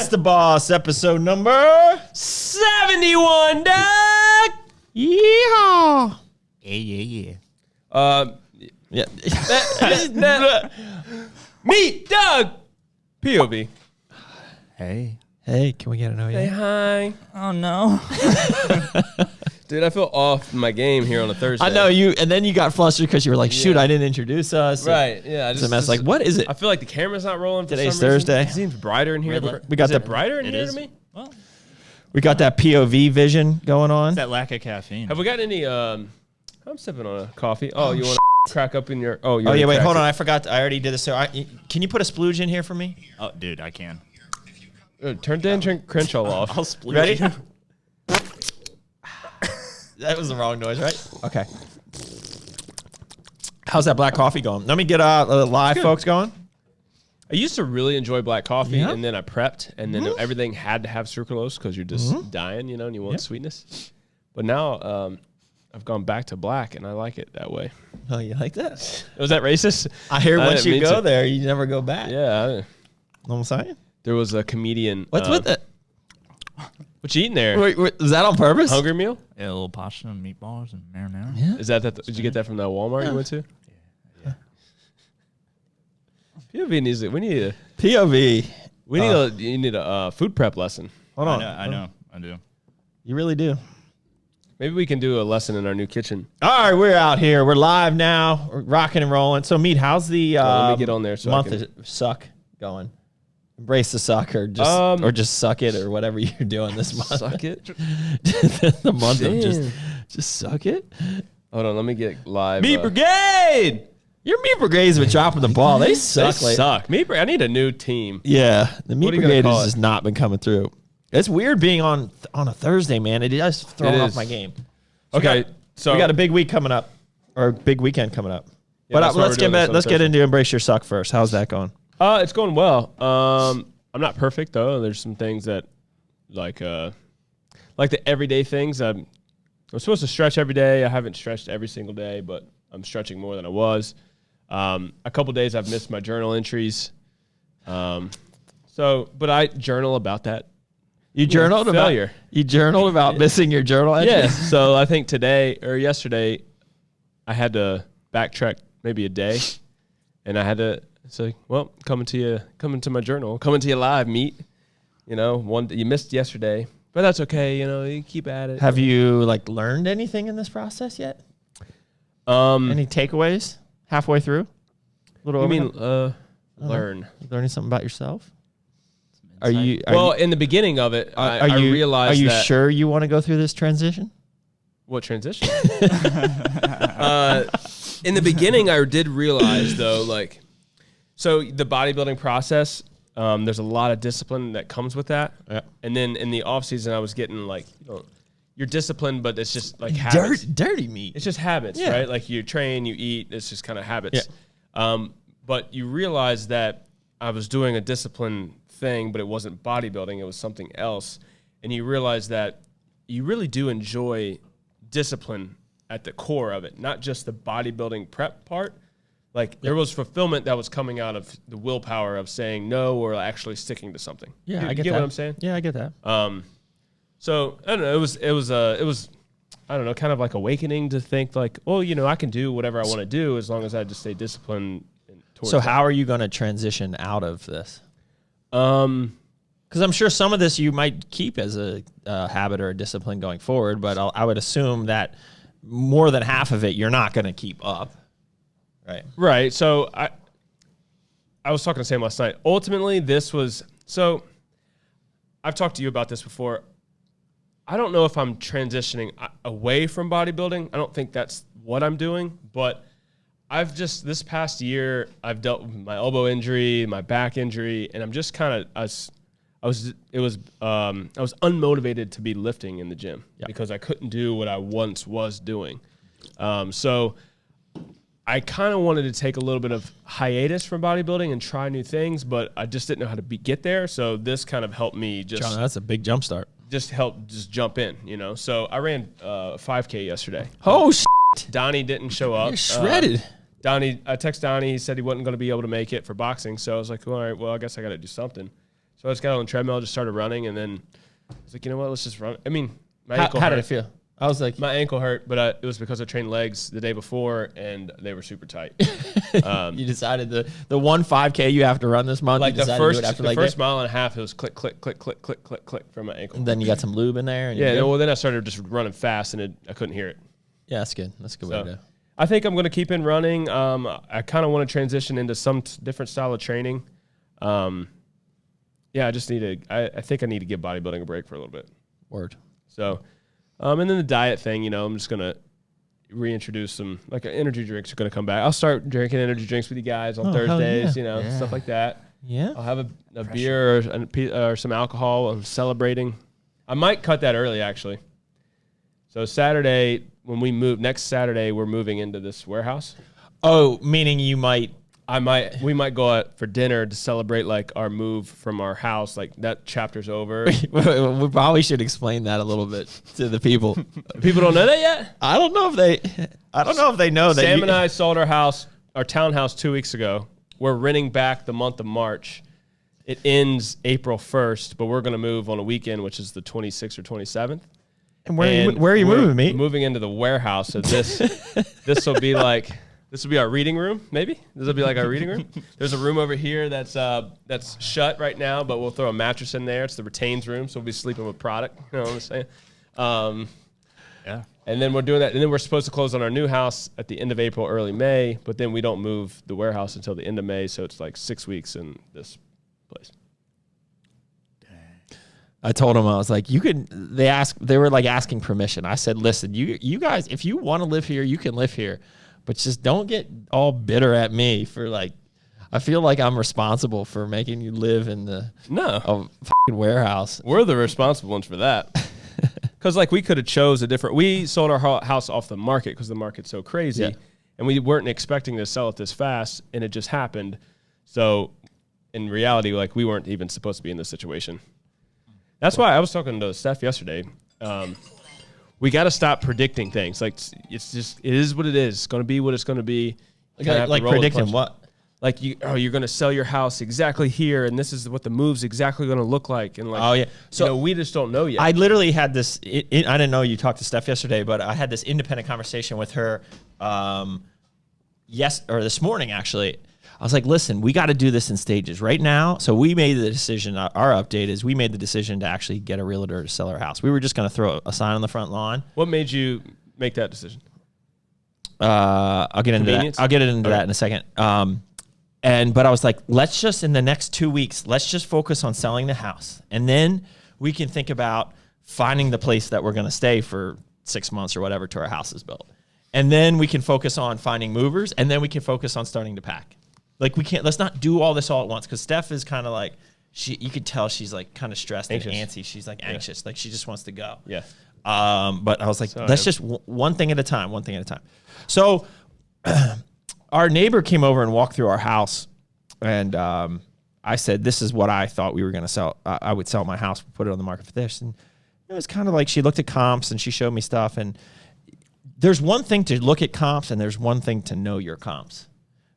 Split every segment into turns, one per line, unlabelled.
Ask the Boss, episode number
71, Doug.
Yeehaw.
Yeah.
Yeah.
Meet Doug. POV.
Hey.
Hey, can we get an oh
Say
yeah?
hi.
Oh, no.
Dude, I feel off my game here on a Thursday.
I know you, and then you got flustered because you were like, shoot,
Yeah.
I didn't introduce us.
Right, yeah.
So Matt's like, what is it?
I feel like the camera's not rolling for
Today's
some reason.
Thursday.
It seems brighter in here.
Really?
We got
is
the-
it brighter in
It
here
is.
to me?
Well,
We got that POV vision going on.
that lack of caffeine.
Have we got any, I'm sipping on a coffee. Oh, you want to crack up in your,
Oh yeah, wait, hold on. I forgot. I already did this. So can you put a splooge in here for me?
Oh, dude, I can.
Turn Dan Crenshaw off.
I'll split
Ready?
you.
That was the wrong noise, right? Okay. How's that black coffee going? Let me get live folks going.
I used to really enjoy black coffee,
Yeah.
and then I prepped, and then everything had to have sucralose because you're just dying, and you want sweetness. But now I've gone back to black, and I like it that way.
Oh, you like that?
Was that racist?
I hear once
didn't
you
mean
go
to.
there, you never go back.
Yeah.
Know what I'm saying?
There was a comedian.
What's with it?
What you eating there?
Wait, is that on purpose?
Hungry meal?
Yeah, a little pasta and meatballs and marinara.
Yeah.
Is that did you get that from that Walmart you went to?
Yeah.
POV needs it. We need a
POV.
you need a food prep lesson.
Hold on.
I do.
You really do.
Maybe we can do a lesson in our new kitchen.
All right, we're out here. We're live now. We're rocking and rolling. So, Meat, how's the
let me get on there so I
month
can-
of suck going? Embrace the suck, or just suck it, or whatever you're doing this month.
Suck it.
The month of
Damn.
just suck it.
Hold on, let me get live.
Meat Brigade. Your Meat Brigade's been dropping the ball. They
They
suck. lately.
suck. I need a new team.
Yeah, the Meat
What are you gonna
Brigade
call
has
it?
just not been coming through. It's weird being on a Thursday, man. It does throw
It
off
is.
my game.
Okay, so
We got a big week coming up, or a big weekend coming up.
Yeah,
But
that's why
let's
we're doing
get
this on
let's get
Thursday.
into Embrace Your Suck first. How's that going?
It's going well. I'm not perfect though. There's some things that like the everyday things. I'm supposed to stretch every day. I haven't stretched every single day, but I'm stretching more than I was. A couple days I've missed my journal entries. But I journal about that.
You journaled about
failure.
You journaled about missing your journal entries?
Yeah. So I think today or yesterday, I had to backtrack maybe a day, and I had to say, "Well, coming to my journal, coming to you live, Meat. You missed yesterday, but that's okay. You keep at it."
Have you learned anything in this process yet? Any takeaways halfway through?
You mean learn?
Learning something about yourself?
In the beginning of it, I realized.
Are you
that,
sure you want to go through this transition?
What transition? In the beginning, I did realize though, so the bodybuilding process, there's a lot of discipline that comes with that.
Yeah.
And then in the off season, I was getting you're disciplined, but it's just like habits.
Dirty meat.
It's just habits,
Yeah.
right? Like you train, you eat. It's just kind of habits. Yeah. But you realize that I was doing a discipline thing, but it wasn't bodybuilding. It was something else. And you realize that you really do enjoy discipline at the core of it, not just the bodybuilding prep part. There was fulfillment that was coming out of the willpower of saying no or actually sticking to something.
Yeah,
You
I get
get
that.
what I'm saying?
Yeah, I get that.
So I don't know. It was I don't know, kind of like awakening to think I can do whatever I want to do as long as I just stay disciplined.
So how are you going to transition out of this? Because I'm sure some of this you might keep as a habit or a discipline going forward, but I would assume that more than half of it you're not going to keep up, right?
Right. So I was talking to Sam last night. Ultimately, this was so. I've talked to you about this before. I don't know if I'm transitioning away from bodybuilding. I don't think that's what I'm doing, but I've just this past year I've dealt with my elbow injury, my back injury, and I'm just kind of I was unmotivated to be lifting in the gym because I couldn't do what I once was doing. So I kind of wanted to take a little bit of hiatus from bodybuilding and try new things, but I just didn't know how to get there. So this kind of helped me
John, that's a big jump start.
just jump in, So I ran 5K yesterday.
Oh,
Donnie didn't show up.
you're shredded.
I texted Donnie. He said he wasn't going to be able to make it for boxing. So I was like, all right, well, I guess I got to do something. So I just got on the treadmill, just started running, and then I was like, you know what, let's just run. I mean, my ankle
how
hurt.
did it feel? I was like,
My ankle hurt, but it was because I trained legs the day before, and they were super tight.
you decided the one 5K you have to run this month.
Like
you
the first mile and a half, it was click, click, click, click, click, click, click from my ankle.
And then you got some lube in there. And
Yeah, well, then I started just running fast, and I couldn't hear it.
Yeah, that's good. That's a good way to do.
I think I'm going to keep in running. I kind of want to transition into some different style of training. Yeah, I just need to. I think I need to give bodybuilding a break for a little bit.
Word.
So, and then the diet thing. You know, I'm just gonna reintroduce some energy drinks are gonna come back. I'll start drinking energy drinks with you guys on Thursdays.
Yeah.
You know, stuff like that.
Yeah.
I'll have a beer or some alcohol. I'm celebrating. I might cut that early actually. So Saturday when we move next Saturday, we're moving into this warehouse.
Oh, meaning you might.
We might go out for dinner to celebrate like our move from our house. Like that chapter's over.
We probably should explain that a little bit to the people.
People don't know that yet?
I don't know if they know that.
Sam and I sold our townhouse 2 weeks ago. We're renting back the month of March. It ends April 1st, but we're going to move on a weekend, which is the 26th or 27th.
And where are you moving, mate?
Moving into the warehouse. So this will be like. This will be our reading room, maybe. This will be like our reading room. There's a room over here that's shut right now, but we'll throw a mattress in there. It's the retains room, so we'll be sleeping with product. You know what I'm saying?
Yeah.
And then we're doing that. And then we're supposed to close on our new house at the end of April, early May, but then we don't move the warehouse until the end of May, so it's like 6 weeks in this place.
I told them, I was like, you could. They were like asking permission. I said, listen, you guys, if you want to live here, you can live here. But just don't get all bitter at me for like, I feel like I'm responsible for making you live in a fucking warehouse.
We're the responsible ones for that. Because like we could have chose we sold our house off the market because the market's so crazy. And we weren't expecting to sell it this fast and it just happened. So in reality, like we weren't even supposed to be in this situation. That's why I was talking to Steph yesterday. We got to stop predicting things. Like it is what it is. It's going to be what it's going to be.
Like predicting what?
Like you're going to sell your house exactly here, and this is what the move's exactly going to look like. And like, so we just don't know yet.
I literally had this. I didn't know you talked to Steph yesterday, but I had this independent conversation with her. This morning actually. I was like, listen, we got to do this in stages right now. So we made the decision. Our update is we made the decision to actually get a realtor to sell our house. We were just going to throw a sign on the front lawn.
What made you make that decision?
I'll get into that. I'll get into that in a second. But I was like, let's just in the next 2 weeks, let's just focus on selling the house, and then we can think about finding the place that we're going to stay for 6 months or whatever till our house is built, and then we can focus on finding movers, and then we can focus on starting to pack. Like let's not do all this all at once because Steph is kind of like you could tell she's like kind of stressed and antsy. She's like anxious, like she just wants to go.
Yeah.
But I was like, let's just one thing at a time. So our neighbor came over and walked through our house, and I said, this is what I thought we were going to sell. I would sell my house, put it on the market for this. And it was kind of like she looked at comps and she showed me stuff. And there's one thing to look at comps and there's one thing to know your comps.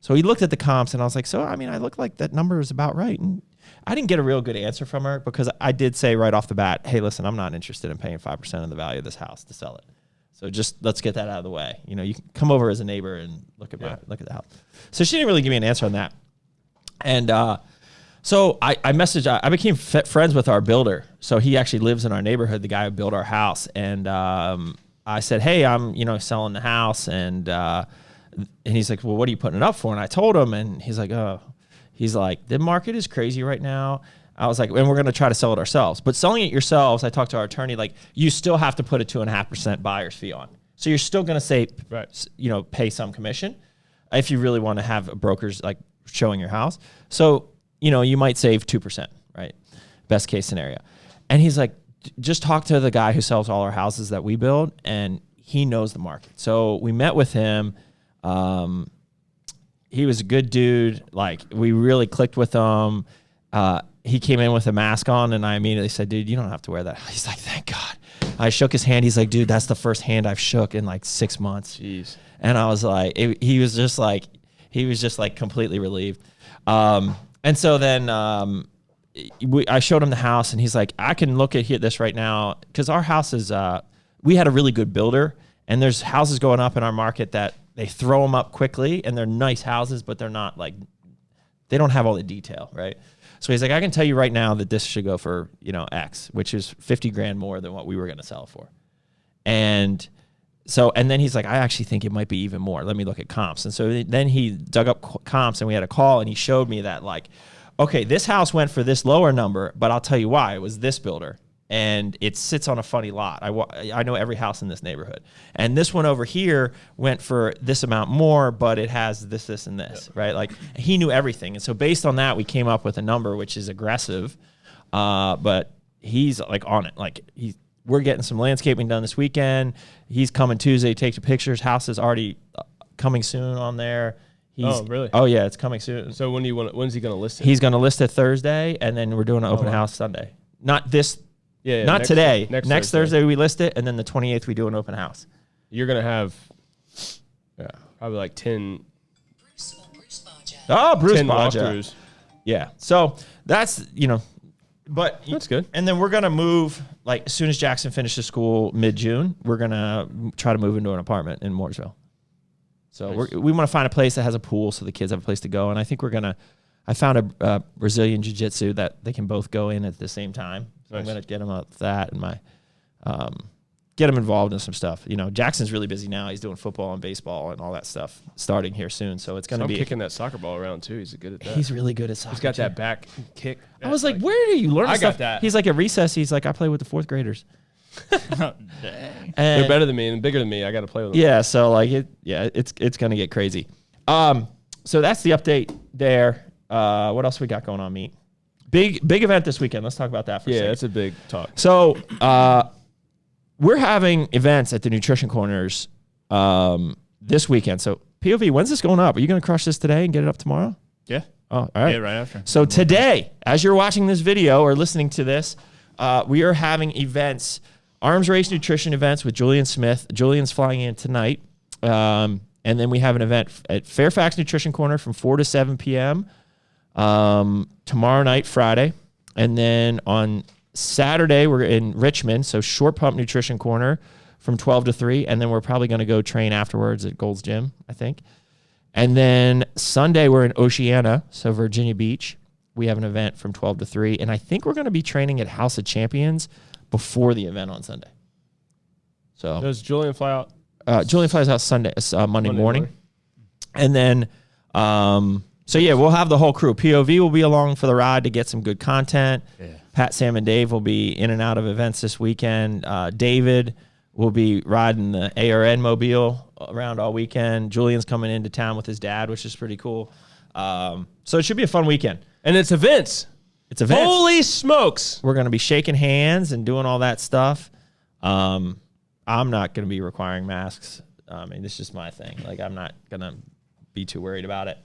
So he looked at the comps and I was like, I look like that number is about right. And I didn't get a real good answer from her because I did say right off the bat, hey, listen, I'm not interested in paying 5% of the value of this house to sell it. So just let's get that out of the way. You know, you can come over as a neighbor and look at the house. So she didn't really give me an answer on that. And so I messaged, I became friends with our builder. So he actually lives in our neighborhood, the guy who built our house. And I said, hey, I'm, selling the house. And he's like, well, what are you putting it up for? And I told him, and he's like, the market is crazy right now. I was like, and we're going to try to sell it ourselves. But selling it yourselves, I talked to our attorney, like you still have to put a 2.5% buyer's fee on. So you're still going to say, pay some commission if you really want to have brokers like showing your house. So, you might save 2%, right? Best case scenario. And he's like, just talk to the guy who sells all our houses that we build, and he knows the market. So we met with him. He was a good dude. Like we really clicked with him. He came in with a mask on, and I immediately said, dude, you don't have to wear that. He's like, thank God. I shook his hand. He's like, dude, that's the first hand I've shook in like 6 months.
Jeez.
And I was like, he was just like completely relieved. And so then I showed him the house, and he's like, I can look at this right now, because our house is, we had a really good builder, and there's houses going up in our market that they throw them up quickly, and they're nice houses, but they're not like, they don't have all the detail, right? So he's like, I can tell you right now that this should go for, X, which is 50 grand more than what we were going to sell for. And then he's like, I actually think it might be even more. Let me look at comps. And so then he dug up comps, and we had a call, and he showed me that, like, okay, this house went for this lower number, but I'll tell you why. It was this builder, and it sits on a funny lot. I know every house in this neighborhood. And this one over here went for this amount more, but it has this, this, and this, right? Like, he knew everything. And so based on that, we came up with a number, which is aggressive, but he's, like, on it. Like, we're getting some landscaping done this weekend. He's coming Tuesday to take the pictures. House is already coming soon on there.
Oh, really?
Oh, yeah, it's coming soon.
So when's he going to list it?
He's going to list it Thursday, and then we're doing an open house Sunday. Not this, not today. Next Thursday we list it, and then the 28th we do an open house.
You're going to have probably like 10.
Bruce
10
Baja.
walkthroughs.
Yeah. So that's, but
that's good.
And then we're going to move, like, as soon as Jackson finishes school mid-June, we're going to try to move into an apartment in Mooresville. So
nice.
we want to find a place that has a pool so the kids have a place to go. And I think I found a Brazilian jiu-jitsu that they can both go in at the same time. So I'm going to get them up that and get them involved in some stuff. Jackson's really busy now. He's doing football and baseball and all that stuff starting here soon. So it's going to be
kicking that soccer ball around too. He's good at that.
He's really good at soccer.
He's got that back kick.
I was like, where do you learn
I
stuff?
got that.
He's like, at recess, he's like, I play with the fourth graders.
They're better than me and bigger than me. I got to play with them.
Yeah, so like it's gonna get crazy. So that's the update there. What else we got going on, Meat? Big event this weekend. Let's talk about that for a second.
Yeah, that's a big talk.
So we're having events at the Nutrition Corners this weekend. So POV, when's this going up? Are you gonna crush this today and get it up tomorrow?
Yeah.
Oh, all right.
Yeah, right after.
So today, as you're watching this video or listening to this, we are having events. Arms Race Nutrition events with Julian Smith. Julian's flying in tonight. And then we have an event at Fairfax Nutrition Corner from 4 to 7 p.m. Tomorrow night, Friday. And then on Saturday, we're in Richmond, so Short Pump Nutrition Corner from 12 to 3. And then we're probably going to go train afterwards at Gold's Gym, I think. And then Sunday, we're in Oceana, so Virginia Beach. We have an event from 12 to 3. And I think we're going to be training at House of Champions before the event on Sunday. So
does Julian fly out?
Julian flies out Monday morning. And then, so yeah, we'll have the whole crew. POV will be along for the ride to get some good content. Yeah. Pat, Sam, and Dave will be in and out of events this weekend. David will be riding the ARN mobile around all weekend. Julian's coming into town with his dad, which is pretty cool. So it should be a fun weekend.
And it's events.
It's events.
Holy smokes.
We're going to be shaking hands and doing all that stuff. I'm not going to be requiring masks. I mean, this is just my thing. Like, I'm not going to be too worried about it.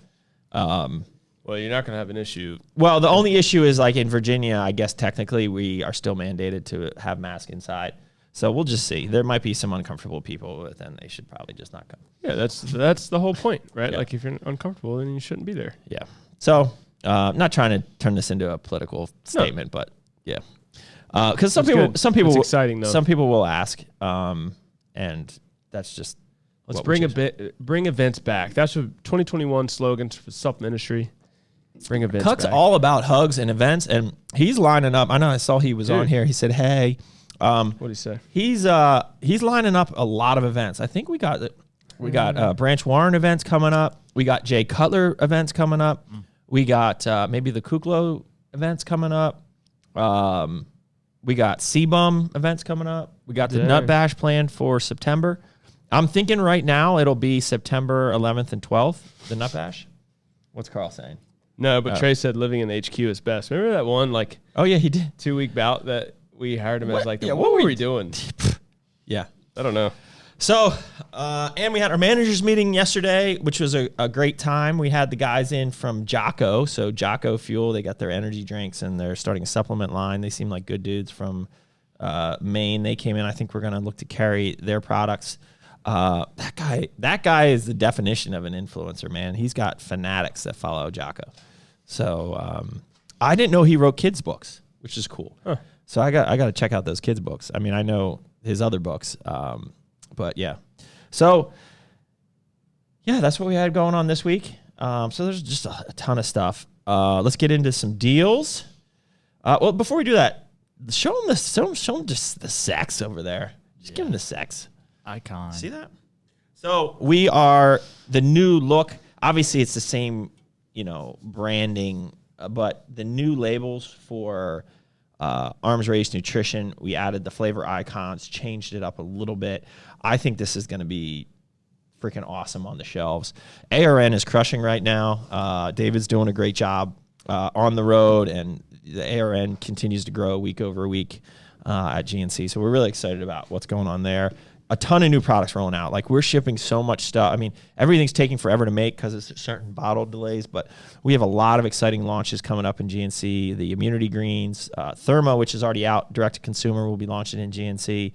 Well, you're not going to have an issue.
Well, the only issue is, like, in Virginia, I guess technically we are still mandated to have masks inside. So we'll just see. There might be some uncomfortable people, but then they should probably just not come.
Yeah, that's the whole point, right?
Yeah.
Like, if you're uncomfortable, then you shouldn't be there.
Yeah. So, not trying to turn this into a political statement, but yeah. Because some people,
It's exciting though.
Some people will ask, and that's just.
Let's bring events back. That's what 2021 slogan for Supplement Industry. Bring events
Cuck's
back.
all about hugs and events, and he's lining up. I know I saw he was on here. He said, "Hey."
What did he say?
He's lining up a lot of events. I think we got Branch Warren events coming up. We got Jay Cutler events coming up. We got maybe the Kuklo events coming up. We got C-Bum events coming up. We got the Nut Bash planned for September. I'm thinking right now it'll be September 11th and 12th, the Nut Bash. What's Carl saying?
No, but Trey said living in the HQ is best. Remember that one, like,
oh yeah, he did
2-week bout that we hired him as like,
yeah,
what were we doing?
Yeah.
I don't know.
So, and we had our managers meeting yesterday, which was a great time. We had the guys in from Jocko. So Jocko Fuel, they got their energy drinks and they're starting a supplement line. They seem like good dudes from Maine. They came in. I think we're going to look to carry their products. That guy is the definition of an influencer, man. He's got fanatics that follow Jocko. So I didn't know he wrote kids books, which is cool.
Huh.
So I got to check out those kids books. I mean, I know his other books, but yeah. So yeah, that's what we had going on this week. So there's just a ton of stuff. Let's get into some deals. Well, before we do that, show them just the sex over there. Just give them the sex.
Icon.
See that? So we are the new look. Obviously, it's the same, branding, but the new labels for Arms Race Nutrition, we added the flavor icons, changed it up a little bit. I think this is going to be freaking awesome on the shelves. ARN is crushing right now. David's doing a great job on the road, and the ARN continues to grow week over week at GNC. So we're really excited about what's going on there. A ton of new products rolling out. Like, we're shipping so much stuff. I mean, everything's taking forever to make because of certain bottle delays, but we have a lot of exciting launches coming up in GNC. The Immunity Greens, Thermo, which is already out, direct to consumer, will be launching in GNC.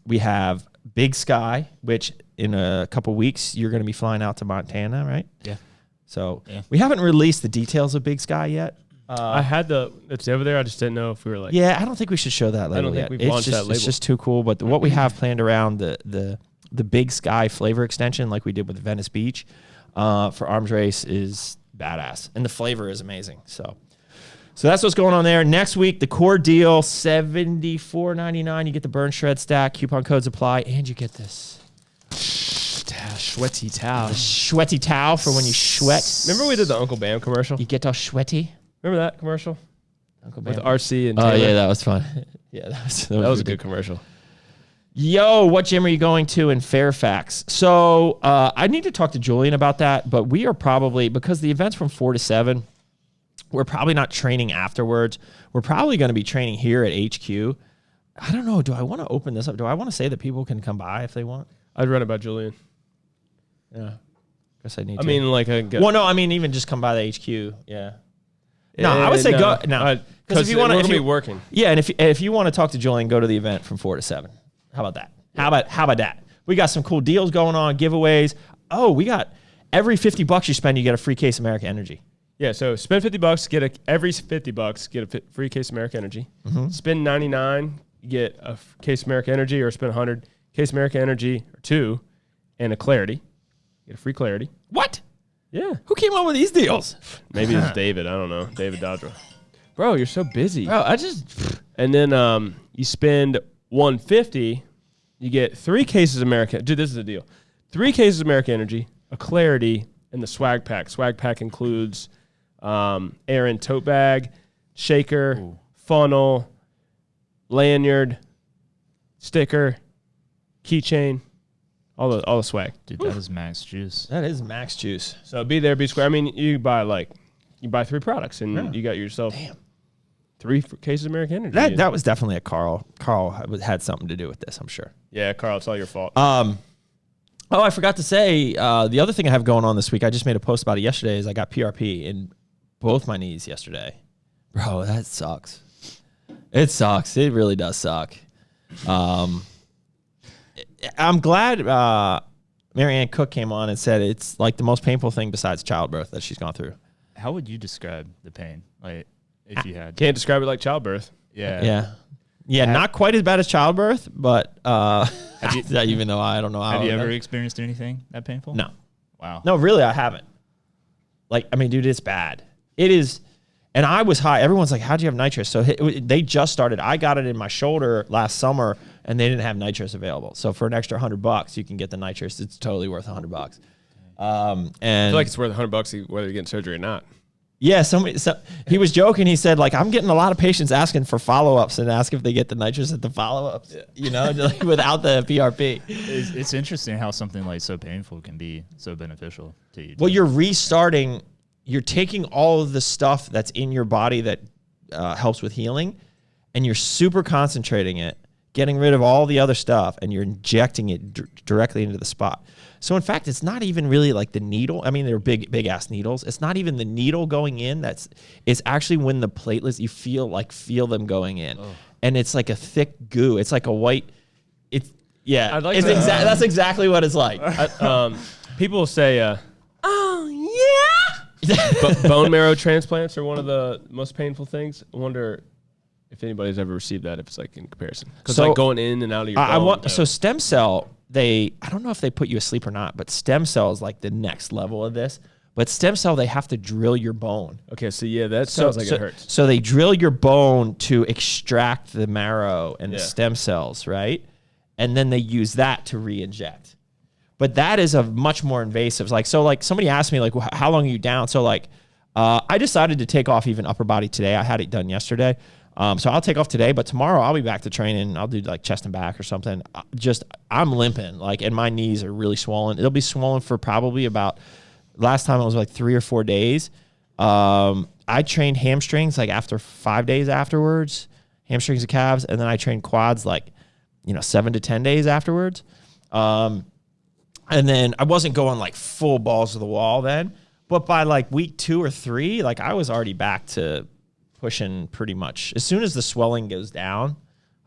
We have Big Sky, which in a couple weeks, you're going to be flying out to Montana, right?
Yeah.
So we haven't released the details of Big Sky yet.
I had it's over there. I just didn't know if we were like.
Yeah, I don't think we should show that label.
I don't think we've launched that label.
It's just too cool. But what we have planned around the Big Sky flavor extension, like we did with Venice Beach, for Arms Race, is badass, and the flavor is amazing. So that's what's going on there. Next week, the core deal, $74.99. You get the Burn Shred stack, coupon codes apply, and you get this
Sweaty towel.
sweaty towel for when you sweat.
Remember we did the Uncle Bam commercial?
You get all sweaty.
Remember that commercial?
Uncle
With
Bam.
RC and Taylor?
Oh yeah, that was fun. Yeah, that was
a good commercial.
Yo, what gym are you going to in Fairfax? So I need to talk to Julian about that, but we are probably, because the event's from 4 to 7, we're probably not training afterwards. We're probably going to be training here at HQ. I don't know. Do I want to open this up? Do I want to say that people can come by if they want?
I'd run about Julian.
Yeah. Guess I need to.
I mean, like
well, no, I mean, even just come by the HQ. Yeah. No, I would say go. No.
Because if you want to be working.
Yeah, and if you want to talk to Julian, go to the event from 4 to 7. How about that? How about that? We got some cool deals going on, giveaways. Oh, we got every $50 you spend, you get a free case of Merica Energy.
Yeah, so spend $50, every $50 get a free case of Merica Energy. Mm-hmm. Spend $99, you get a case of Merica Energy, or spend $100, case of Merica Energy, or 2, and a Clarity. Get a free Clarity.
What?
Yeah.
Who came up with these deals?
Maybe it's David. I don't know. David Dodra. Bro, you're so busy.
Bro,
And then you spend $150, you get 3 cases of Merica. Dude, this is the deal. 3 cases of Merica Energy, a Clarity, and the swag pack. Swag pack includes ARN tote bag, shaker, funnel, lanyard, sticker, keychain, all the swag.
Dude, that is max juice.
That is max juice.
So be there, be square. I mean, you buy 3 products and you got yourself 3 cases of Merica Energy.
That was definitely a Carl. Carl had something to do with this, I'm sure.
Yeah, Carl, it's all your fault.
Oh, I forgot to say, the other thing I have going on this week, I just made a post about it yesterday, is I got PRP in both my knees yesterday. Bro, that sucks. It sucks. It really does suck. I'm glad Marianne Cook came on and said it's like the most painful thing besides childbirth that she's gone through.
How would you describe the pain? Like, if you had...
Can't describe it like childbirth.
Yeah.
Yeah, not quite as bad as childbirth, but even though I don't know how.
Have you ever experienced anything that painful?
No.
Wow.
No, really, I haven't. Like, I mean, dude, it's bad. It is. And I was high. Everyone's like, how'd you have nitrous? So they just started. I got it in my shoulder last summer, and they didn't have nitrous available. So for an extra $100, you can get the nitrous. It's totally worth $100. And
I feel like it's worth $100 whether you're getting surgery or not.
Yeah, he was joking. He said, like, I'm getting a lot of patients asking for follow-ups and ask if they get the nitrous at the follow-ups, like without the PRP.
It's interesting how something like so painful can be so beneficial to you.
Well, you're restarting. You're taking all of the stuff that's in your body that helps with healing, and you're super concentrating it, getting rid of all the other stuff, and you're injecting it directly into the spot. So in fact, it's not even really like the needle. I mean, they're big ass needles. It's not even the needle going in. It's actually when the platelets, you feel them going in. Oh. And it's like a thick goo. It's like a white, that's exactly what it's like.
People say,
oh
Bone marrow transplants are one of the most painful things. I wonder if anybody's ever received that, if it's like in comparison. Because like going in and out of your bone.
So stem cell, I don't know if they put you asleep or not, but stem cell is like the next level of this. But stem cell, they have to drill your bone.
Okay, so yeah, that sounds like it hurts.
So they drill your bone to extract the marrow and the stem cells, right? And then they use that to re-inject. But that is a much more invasive. Like somebody asked me, like, how long are you down? So like, I decided to take off even upper body today. I had it done yesterday. So I'll take off today, but tomorrow I'll be back to training. I'll do like chest and back or something. I'm limping, like, and my knees are really swollen. It'll be swollen for probably about, last time it was like 3 or 4 days. I trained hamstrings like after 5 days afterwards, hamstrings and calves. And then I trained quads like, 7 to 10 days afterwards. And then I wasn't going like full balls to the wall then, but by like week 2 or 3, like I was already back to pushing pretty much. As soon as the swelling goes down,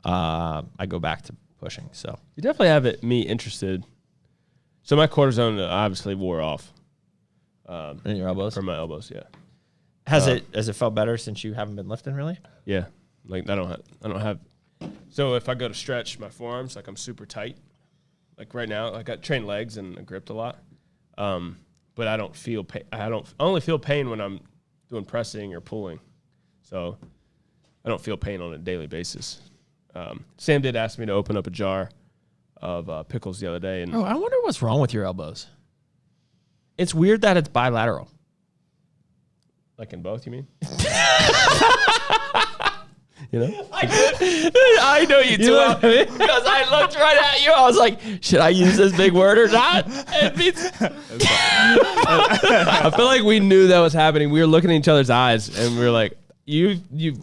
I go back to pushing. So
you definitely have me interested. So my cortisone obviously wore off.
In your elbows?
From my elbows, yeah.
Has it felt better since you haven't been lifting really?
Yeah. Like I don't have. So if I go to stretch my forearms, like I'm super tight. Like right now, like I train legs and I gripped a lot. But I don't feel pain. I only feel pain when I'm doing pressing or pulling. So I don't feel pain on a daily basis. Sam did ask me to open up a jar of pickles the other day. And
I wonder what's wrong with your elbows. It's weird that it's bilateral.
Like in both, you mean?
I know you too well because I looked right at you. I was like, should I use this big word or not?
I feel like we knew that was happening. We were looking at each other's eyes and we were like, you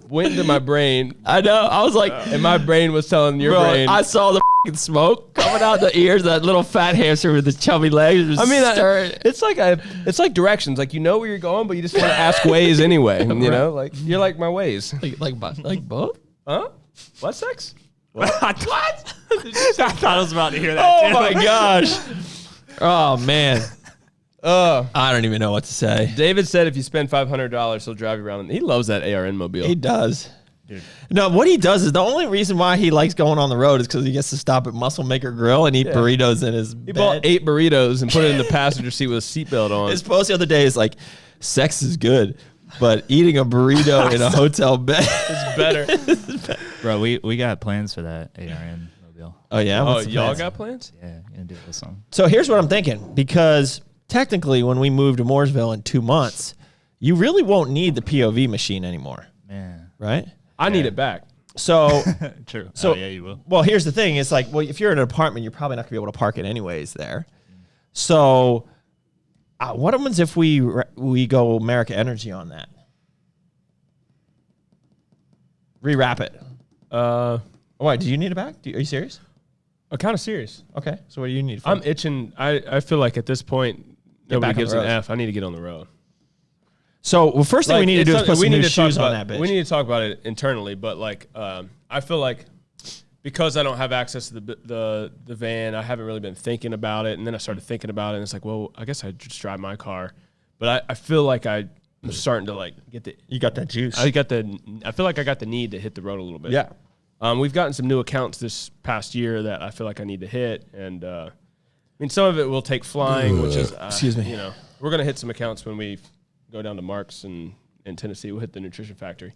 went into my brain.
I know. I was like,
and my brain was telling your brain.
I saw the smoke coming out the ears. That little fat hamster with the chubby legs.
It's like directions. Like where you're going, but you just want to ask ways anyway. Like you're like my ways.
Like both?
Huh? What sex?
What? I thought I was about to hear that.
Oh my gosh. Oh man. I don't even know what to say.
David said if you spend $500, he'll drive you around. He loves that ARN mobile.
He does. Dude. No, what he does is the only reason why he likes going on the road is because he gets to stop at Muscle Maker Grill and eat burritos in his bed.
He bought 8 burritos and put it in the passenger seat with a seatbelt on.
His post the other day is like, sex is good, but eating a burrito in a hotel bed
is better.
Bro, we got plans for that ARN mobile.
Oh, yeah?
What's y'all got plans?
Yeah, gonna do this song.
So here's what I'm thinking, because technically when we move to Mooresville in 2 months, you really won't need the POV machine anymore.
Man.
Right?
I need it back.
So
true.
So
yeah, you will.
Well, here's the thing. It's like, well, if you're in an apartment, you're probably not gonna be able to park it anyways there. So what happens if we go Merica Energy on that? Rewrap it. Why? Do you need it back? Are you serious?
I'm kind of serious.
Okay. So what do you need?
I'm itching. I feel like at this point, nobody gives an F. I need to get on the road.
So, first thing we need to do is put some new shoes on that bitch.
We need to talk about it internally, but I feel like because I don't have access to the van, I haven't really been thinking about it. And then I started thinking about it, and it's like, well, I guess I just drive my car. But I feel like I'm starting to get the.
You got that juice.
I feel like I got the need to hit the road a little bit.
Yeah.
We've gotten some new accounts this past year that I feel like I need to hit, and some of it will take flying, which is
excuse me.
We're gonna hit some accounts when we go down to Mark's in Tennessee. We'll hit the Nutrition Factory.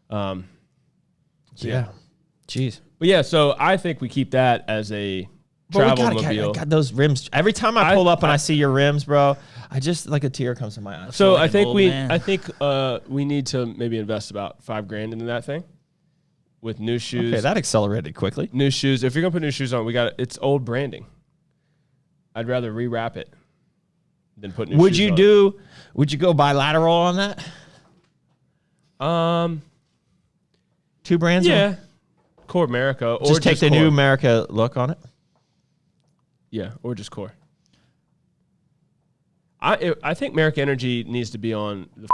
Yeah. Jeez.
But yeah, so I think we keep that as a travel mobile.
I got those rims. Every time I pull up and I see your rims, bro, I just like a tear comes to my eye.
So I think we need to maybe invest about $5,000 into that thing with new shoes.
Okay, that accelerated quickly.
New shoes. If you're gonna put new shoes on, it's old branding. I'd rather rewrap it than put new shoes on.
Would you go bilateral on that? 2 brands?
Yeah. Core Merica. Or
just take the new Merica look on it?
Yeah, or just Core. I think Merica Energy needs to be on the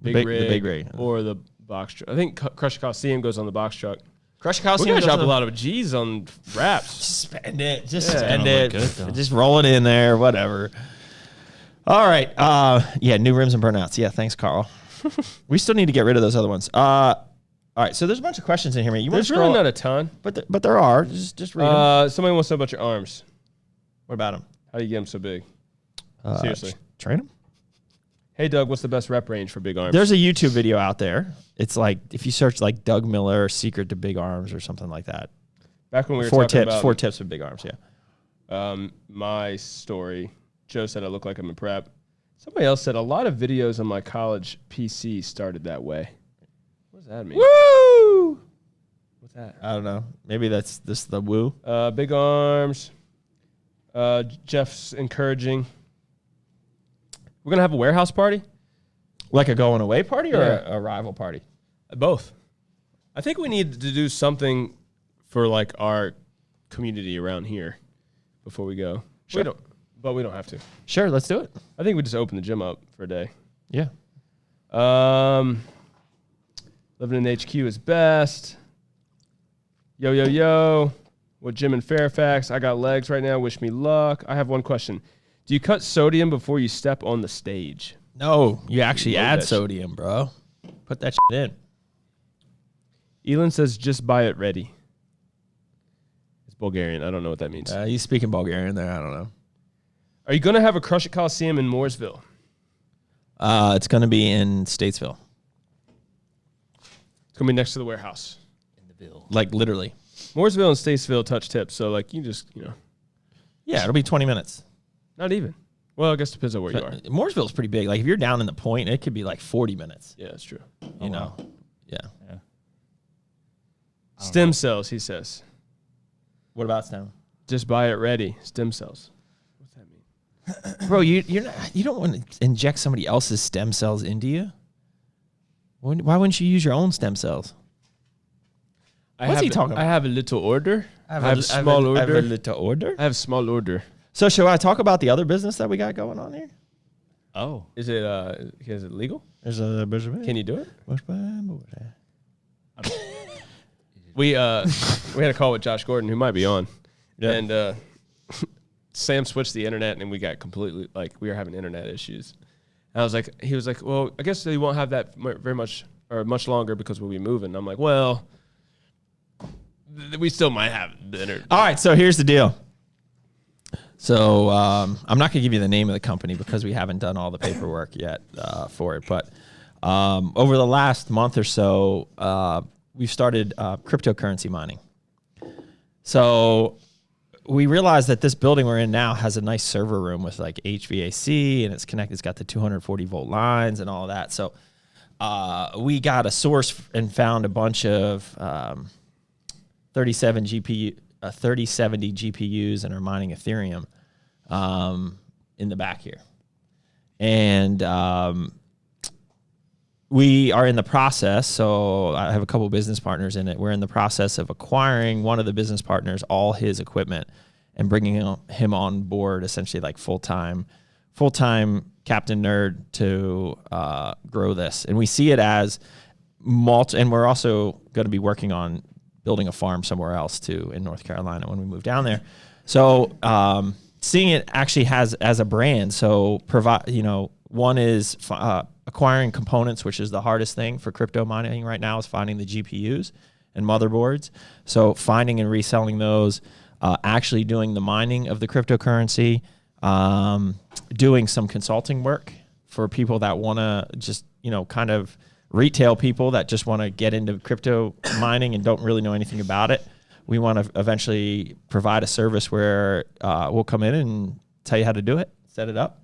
big rig or the box truck. I think Crush It Coliseum goes on the box truck.
Crush It Coliseum.
We're gonna drop a lot of G's on wraps.
Spend it. Just spend it. Just roll it in there. Whatever. All right. Yeah, new rims and burnouts. Yeah, thanks, Carl. We still need to get rid of those other ones. All right, so there's a bunch of questions in here, man. You
There's really not a ton.
but there are. Just read them.
Somebody wants to know about your arms.
What about them?
How do you get them so big? Seriously.
Train them.
Hey, Doug, what's the best rep range for big arms?
There's a YouTube video out there. It's like if you search like Doug Miller secret to big arms or something like that.
Back when we were
four
talking
tips,
about
4 tips for big arms. Yeah.
My story, Joe said I look like I'm in prep. Somebody else said a lot of videos on my college PC started that way. What does that mean?
Woo!
What's that?
I don't know. Maybe that's this the woo.
Big arms. Jeff's encouraging. We're going to have a warehouse party?
Like a going away party or
Yeah.
a rival party?
Both. I think we need to do something for like our community around here before we go.
Sure.
But we don't have to.
Sure, let's do it.
I think we just open the gym up for a day.
Yeah.
Living in HQ is best. Yo, yo, yo. What gym in Fairfax? I got legs right now. Wish me luck. I have one question. Do you cut sodium before you step on the stage?
No, you actually
Love
add
that
sodium, bro. Put that shit in.
Elon says just buy it ready. It's Bulgarian. I don't know what that means.
He's speaking Bulgarian there. I don't know.
Are you going to have a Crush It Coliseum in Mooresville?
It's going to be in Statesville.
It's going to be next to the warehouse.
In the Ville.
Like literally.
Mooresville and Statesville touch tips. So like you just,
Yeah, it'll be 20 minutes.
not even. Well, I guess it depends on where you are.
Mooresville's pretty big. Like if you're down in the point, it could be like 40 minutes.
Yeah, that's true.
You know? Yeah.
Yeah.
Stem cells, he says.
What about STEM?
Just buy it ready. Stem cells. What's that mean?
Bro, you don't want to inject somebody else's stem cells into you. Why wouldn't you use your own stem cells? What's he talking about?
I have a little order. I have
a
small order.
I have a little order.
I have small order.
So should I talk about the other business that we got going on here?
Oh.
Is it legal?
There's a business.
Can you do it? We had a call with Josh Gordon, who might be on, and Sam switched the internet, and we got completely we were having internet issues. And he was like, well, I guess they won't have that very much or much longer because we'll be moving. And I'm like, well, we still might have the internet.
All right, so here's the deal. So I'm not going to give you the name of the company because we haven't done all the paperwork yet for it. But over the last month or so, we've started cryptocurrency mining. So we realized that this building we're in now has a nice server room with like HVAC, and it's connected. It's got the 240 volt lines and all of that. So we got a source and found a bunch of 3070 GPUs and are mining Ethereum in the back here. And we are in the process, so I have a couple business partners in it. We're in the process of acquiring one of the business partners, all his equipment, and bringing him on board, essentially like full-time Captain Nerd to grow this. And we see it as and we're also going to be working on building a farm somewhere else too in North Carolina when we move down there. So seeing it actually as a brand. So one is acquiring components, which is the hardest thing for crypto mining right now, is finding the GPUs and motherboards. So finding and reselling those, actually doing the mining of the cryptocurrency, doing some consulting work for people that want to just, kind of retail people that just want to get into crypto mining and don't really know anything about it. We want to eventually provide a service where we'll come in and tell you how to do it, set it up,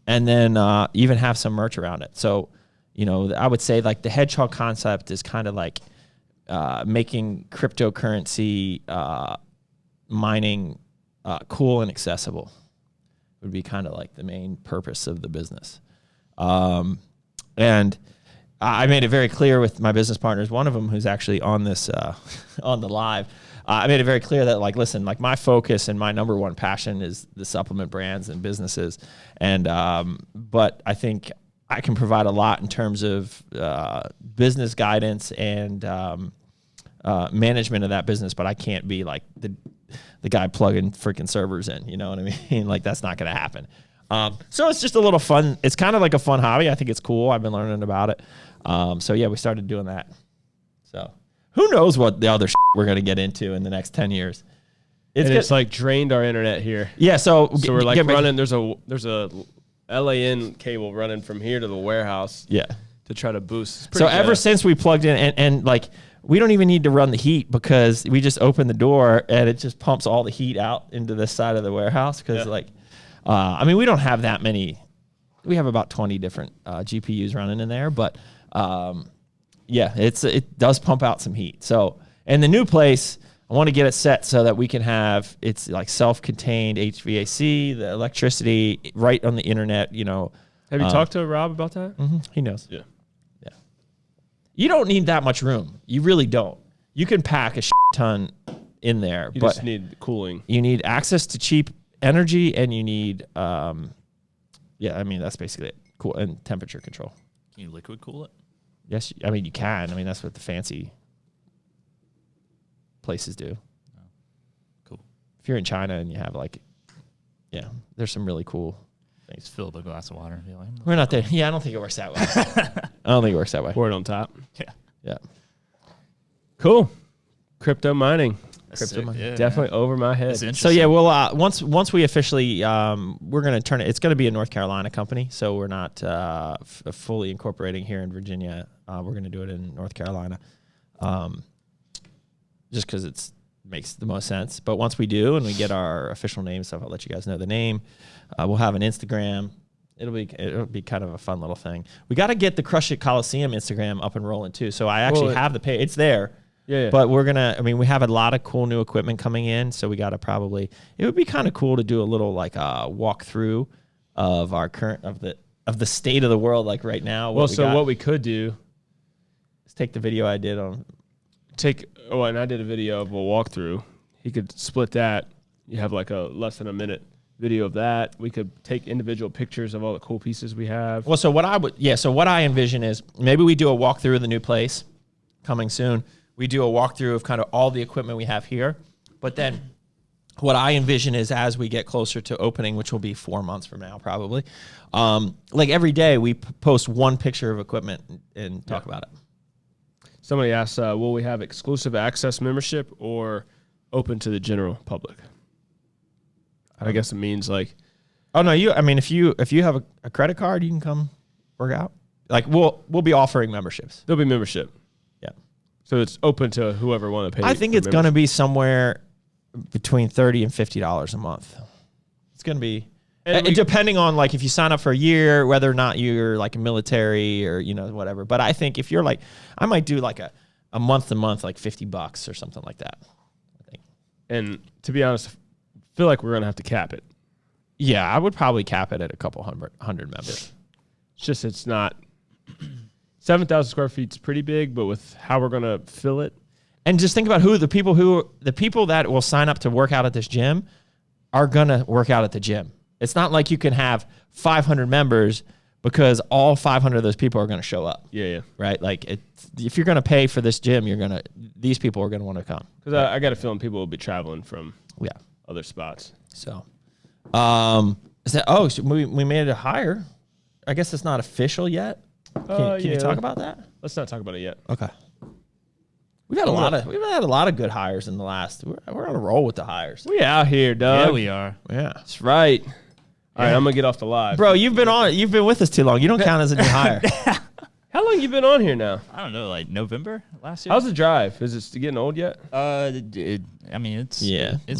and then even have some merch around it. So, I would say like the hedgehog concept is kind of like making cryptocurrency mining cool and accessible would be kind of like the main purpose of the business. And I made it very clear with my business partners, one of them who's actually on this, on the live, I made it very clear that listen, my focus and my number one passion is the supplement brands and businesses. And, but I think I can provide a lot in terms of business guidance and management of that business, but I can't be like the guy plugging freaking servers in, you know what I mean? That's not going to happen. So it's just a little fun. It's kind of like a fun hobby. I think it's cool. I've been learning about it. So yeah, we started doing that. So who knows what the other we're going to get into in the next 10 years.
It's like drained our internet here.
Yeah. So
we're like running, there's a LAN cable running from here to the warehouse.
Yeah.
To try to boost.
So ever since we plugged in and like, we don't even need to run the heat because we just open the door and it just pumps all the heat out into this side of the warehouse. Cause I mean, we don't have that many. We have about 20 different GPUs running in there, but yeah, it does pump out some heat. So, and the new place, I want to get it set so that we can have, it's like self-contained HVAC, the electricity right on the internet, you know.
Have you talked to Rob about that?
Mm-hmm, he knows.
Yeah.
You don't need that much room. You really don't. You can pack a ton in there.
You
but
just need cooling.
You need access to cheap energy, and you need, I mean, that's basically it. Cool. And temperature control.
Can you liquid cool it?
Yes. I mean, you can. I mean, that's what the fancy places do.
Oh, cool.
If you're in China and you have there's some really cool things.
Just fill up a glass of water. Like,
We're not there. Yeah, I don't think it works that way. I don't think it works that way.
Pour it on top.
Yeah.
Yeah.
Cool. Crypto mining.
Yeah,
Definitely over my head.
So yeah, we'll once we officially we're going to turn it. It's going to be a North Carolina company, so we're not fully incorporating here in Virginia. We're going to do it in North Carolina, just because it makes the most sense. But once we do and we get our official name stuff, I'll let you guys know the name. We'll have an Instagram. It'll be kind of a fun little thing. We got to get the Crush It Coliseum Instagram up and rolling too. So I actually have the page. It's there.
Yeah.
But we have a lot of cool new equipment coming in, so we got to it would be kind of cool to do a little like walkthrough of our current of the state of the world like right now.
What we could do
is take the video I did on
and I did a video of a walkthrough. He could split that. You have like a less than a minute video of that. We could take individual pictures of all the cool pieces we have.
Well, so what I envision is maybe we do a walkthrough of the new place coming soon. We do a walkthrough of kind of all the equipment we have here. But then what I envision is as we get closer to opening, which will be 4 months from now probably, like every day we post one picture of equipment and talk about it.
Somebody asked, will we have exclusive access membership or open to the general public? I guess it means like...
Oh, no, if you have a credit card, you can come work out. Like we'll be offering memberships.
There'll be membership.
Yeah.
So it's open to whoever want to pay.
I think it's going to be somewhere between $30 and $50 a month. It's going to be, depending on like if you sign up for a year, whether or not you're like a military or whatever. But I think if you're like, I might do like a month to month, like $50 or something like that. I think.
And to be honest, I feel like we're going to have to cap it.
Yeah, I would probably cap it at a couple hundred members.
It's not 7,000 square feet is pretty big, but with how we're going to fill it.
And just think about the people that will sign up to work out at this gym are going to work out at the gym. It's not like you can have 500 members because all 500 of those people are going to show up.
Yeah.
Right? Like if you're going to pay for this gym, these people are going to want to come.
Because I got a feeling people will be traveling from other spots.
So, so we made it a hire. I guess it's not official yet. Can you talk about that?
Let's not talk about it yet.
Okay. We've had a lot of good hires in the last. We're on a roll with the hires.
We out here, Doug.
Yeah, we are.
Yeah,
that's right. All right, I'm gonna get off the live,
bro. You've been with us too long. You don't count as a new hire.
How long you been on here now?
I don't know, like November last year.
How's the drive? Is it getting old yet?
It's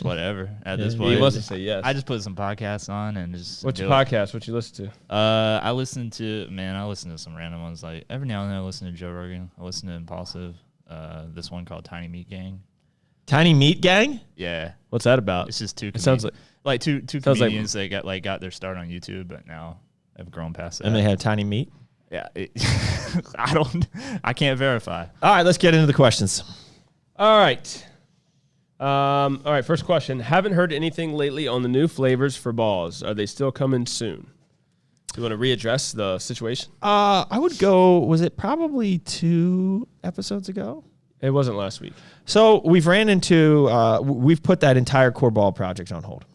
whatever at this point.
He wants to say yes.
I just put some podcasts on and just.
What's your podcast? What you listen to?
I listen to some random ones. Like every now and then I listen to Joe Rogan. I listen to Impulsive. This one called Tiny Meat Gang.
Tiny Meat Gang?
Yeah.
What's that about?
It's just two.
It sounds
like two comedians that got their start on YouTube, but now have grown past that.
And they have tiny meat.
Yeah. I can't verify.
All right, let's get into the questions.
All right. First question. Haven't heard anything lately on the new flavors for balls. Are they still coming soon? Do you want to readdress the situation?
I would go, was it probably 2 episodes ago?
It wasn't last week.
So we've put that entire core ball project on hold.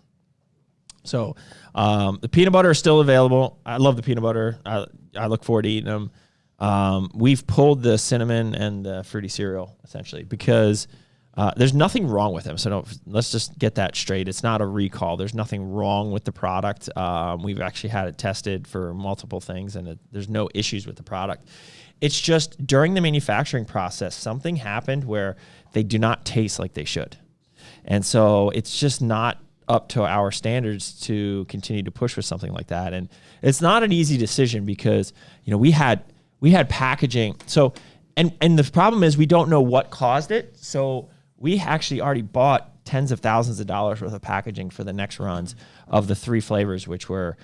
So the peanut butter is still available. I love the peanut butter. I look forward to eating them. We've pulled the cinnamon and the fruity cereal essentially because there's nothing wrong with them. So let's just get that straight. It's not a recall. There's nothing wrong with the product. We've actually had it tested for multiple things, and there's no issues with the product. It's just during the manufacturing process, something happened where they do not taste like they should. And so it's just not up to our standards to continue to push with something like that. And it's not an easy decision because, we had packaging. So, and the problem is we don't know what caused it. So we actually already bought tens of thousands of dollars worth of packaging for the next runs of the 3 flavors, which were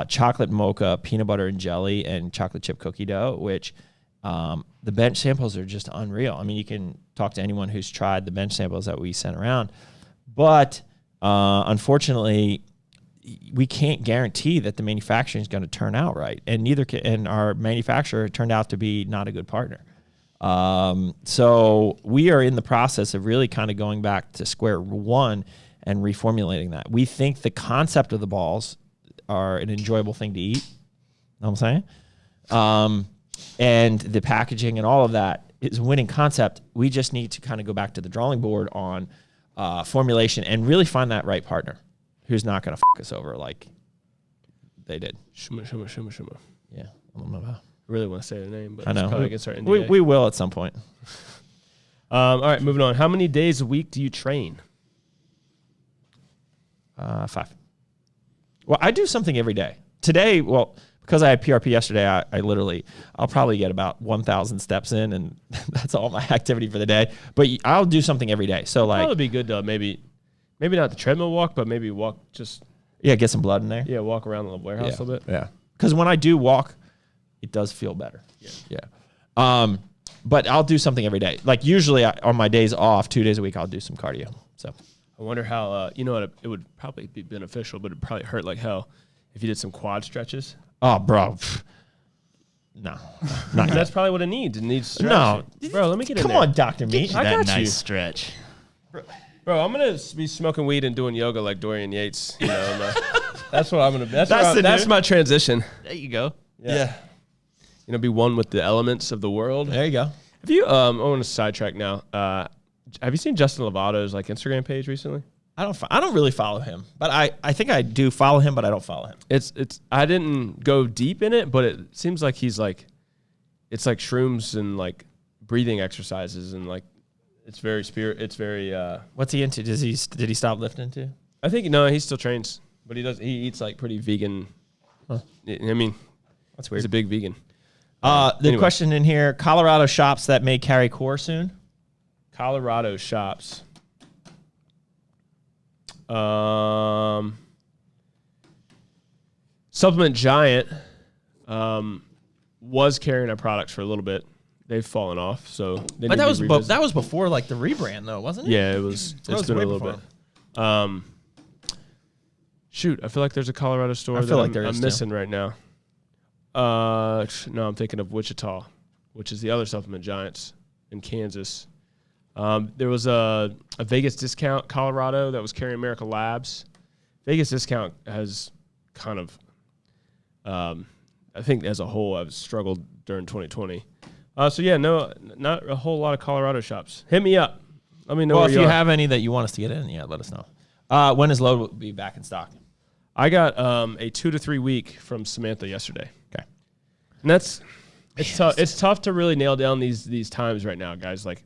chocolate mocha, peanut butter and jelly, and chocolate chip cookie dough, which the bench samples are just unreal. I mean, you can talk to anyone who's tried the bench samples that we sent around, but unfortunately, we can't guarantee that the manufacturing is going to turn out right, and neither can. And our manufacturer turned out to be not a good partner. So we are in the process of really kind of going back to square one and reformulating that. We think the concept of the balls are an enjoyable thing to eat. You know what I'm saying? And the packaging and all of that is a winning concept. We just need to kind of go back to the drawing board on formulation and really find that right partner who's not going to fuck us over like they did.
Shuma.
Yeah. I don't know about.
I really want to say the name, but
I know.
it's probably against our NDA.
We will at some point.
All right, moving on. How many days a week do you train?
5. Well, I do something every day. Today, because I had PRP yesterday, I'll probably get about 1,000 steps in, and that's all my activity for the day. But I'll do something every day. So like,
probably be good though. Maybe not the treadmill walk, but maybe walk just.
Yeah, get some blood in there.
Yeah, walk around the warehouse a little bit.
Yeah, because when I do walk, it does feel better. Yeah. But I'll do something every day. Like usually on my days off, 2 days a week, I'll do some cardio. So
I wonder how. It would probably be beneficial, but it'd probably hurt like hell if you did some quad stretches.
Oh, bro. No.
That's probably what it needs. It needs stretch.
No.
Bro, let me get in
Come
there.
on, Dr. Meat.
I
That
got you.
nice stretch.
Bro, I'm going to be smoking weed and doing yoga like Dorian Yates. That's what I'm going to be. That's my transition.
There you go.
Yeah.
Be one with the elements of the world.
There you go.
Have you, I want to sidetrack now. Have you seen Justin Lovato's Instagram page recently?
I don't really follow him, but I think I do follow him, but I don't follow him.
I didn't go deep in it, but it seems like he's it's like shrooms and like breathing exercises and like it's very
What's he into? Did he stop lifting too?
I think no, he still trains, but he eats like pretty vegan.
Huh.
I mean,
That's weird.
he's a big vegan.
The question in here: Colorado shops that may carry core soon.
Colorado shops. Supplement Giant was carrying our products for a little bit. They've fallen off, so they
But
need to be revisited.
that was before like the rebrand though, wasn't it?
Yeah, it was. It's been a little bit. Shoot, I feel like there's a Colorado store
I feel like
I'm
there is
missing right now. No, I'm thinking of Wichita, which is the other Supplement Giants in Kansas. There was a Vegas Discount Colorado that was carrying Merica Labs. Vegas Discount has kind of, I think as a whole, I've struggled during 2020. So yeah, no, not a whole lot of Colorado shops. Hit me up. Let me know.
Well,
where
if you
are.
have any that you want us to get in, let us know. When is Load will be back in stock?
I got a 2 to 3 week from Samantha yesterday.
Okay,
and it's tough. It's tough to really nail down these times right now, guys. Like,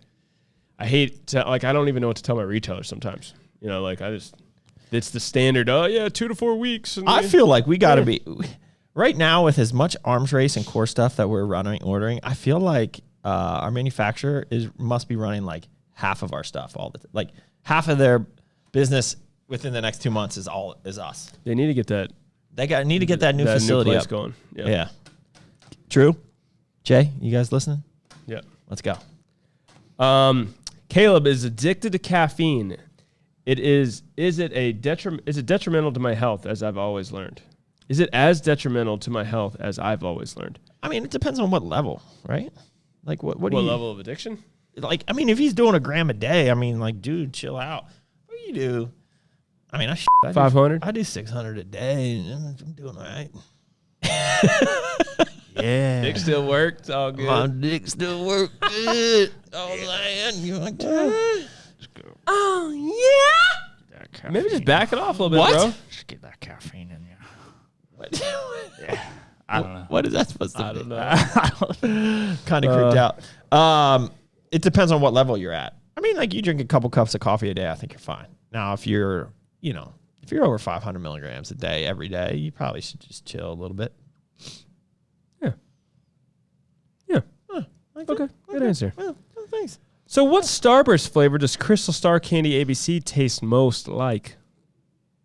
I hate to I don't even know what to tell my retailers sometimes. It's the standard. Oh yeah, 2 to 4 weeks.
I feel like we got to be right now with as much arms race and core stuff that we're ordering. I feel like our manufacturer must be running like half of our stuff like half of their business within the next 2 months is us.
They need to get that.
Need to get that new facility
place
up.
going.
Yeah. True. Jay, you guys listening?
Yeah.
Let's go.
Caleb is addicted to caffeine. Is it detrimental to my health as I've always learned? Is it as detrimental to my health as I've always learned?
I mean, it depends on what level, right? Like what
level of addiction?
Like, I mean, if he's doing a gram a day, I mean, like, dude, chill out. What do you do? I mean, I
500.
I do 600 a day. I'm doing all right.
Yeah.
Dick still works. All good.
My dick still works good. Oh, man. You like that? Oh, yeah.
Maybe just back it off a little bit,
What?
bro.
Just get that caffeine in you.
What?
I don't know.
What is that supposed to be?
I don't know.
Kind of creeped out. It depends on what level you're at. I mean, like you drink a couple cups of coffee a day, I think you're fine. Now, if you're over 500 milligrams a day every day, you probably should just chill a little bit.
Yeah. Okay. Good answer.
Well, thanks.
So, what Starburst flavor does Crystal Star Candy ABC taste most like?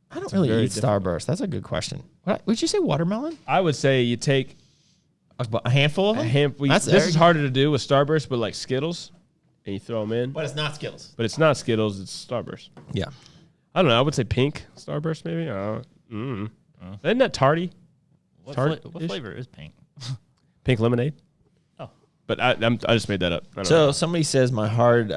I don't really
very
eat Starburst. That's a good question. Would you say watermelon?
I would say you take
A handful of them?
this is harder to do with Starburst, but like Skittles, and you throw them in.
But it's not Skittles.
But it's not Skittles, it's Starburst.
Yeah.
I don't know. I would say pink Starburst, maybe. Isn't that tarty?
What
Tart-ish?
flavor is pink?
Pink lemonade?
Oh.
But I just made that up. I don't
So
know.
somebody says my hard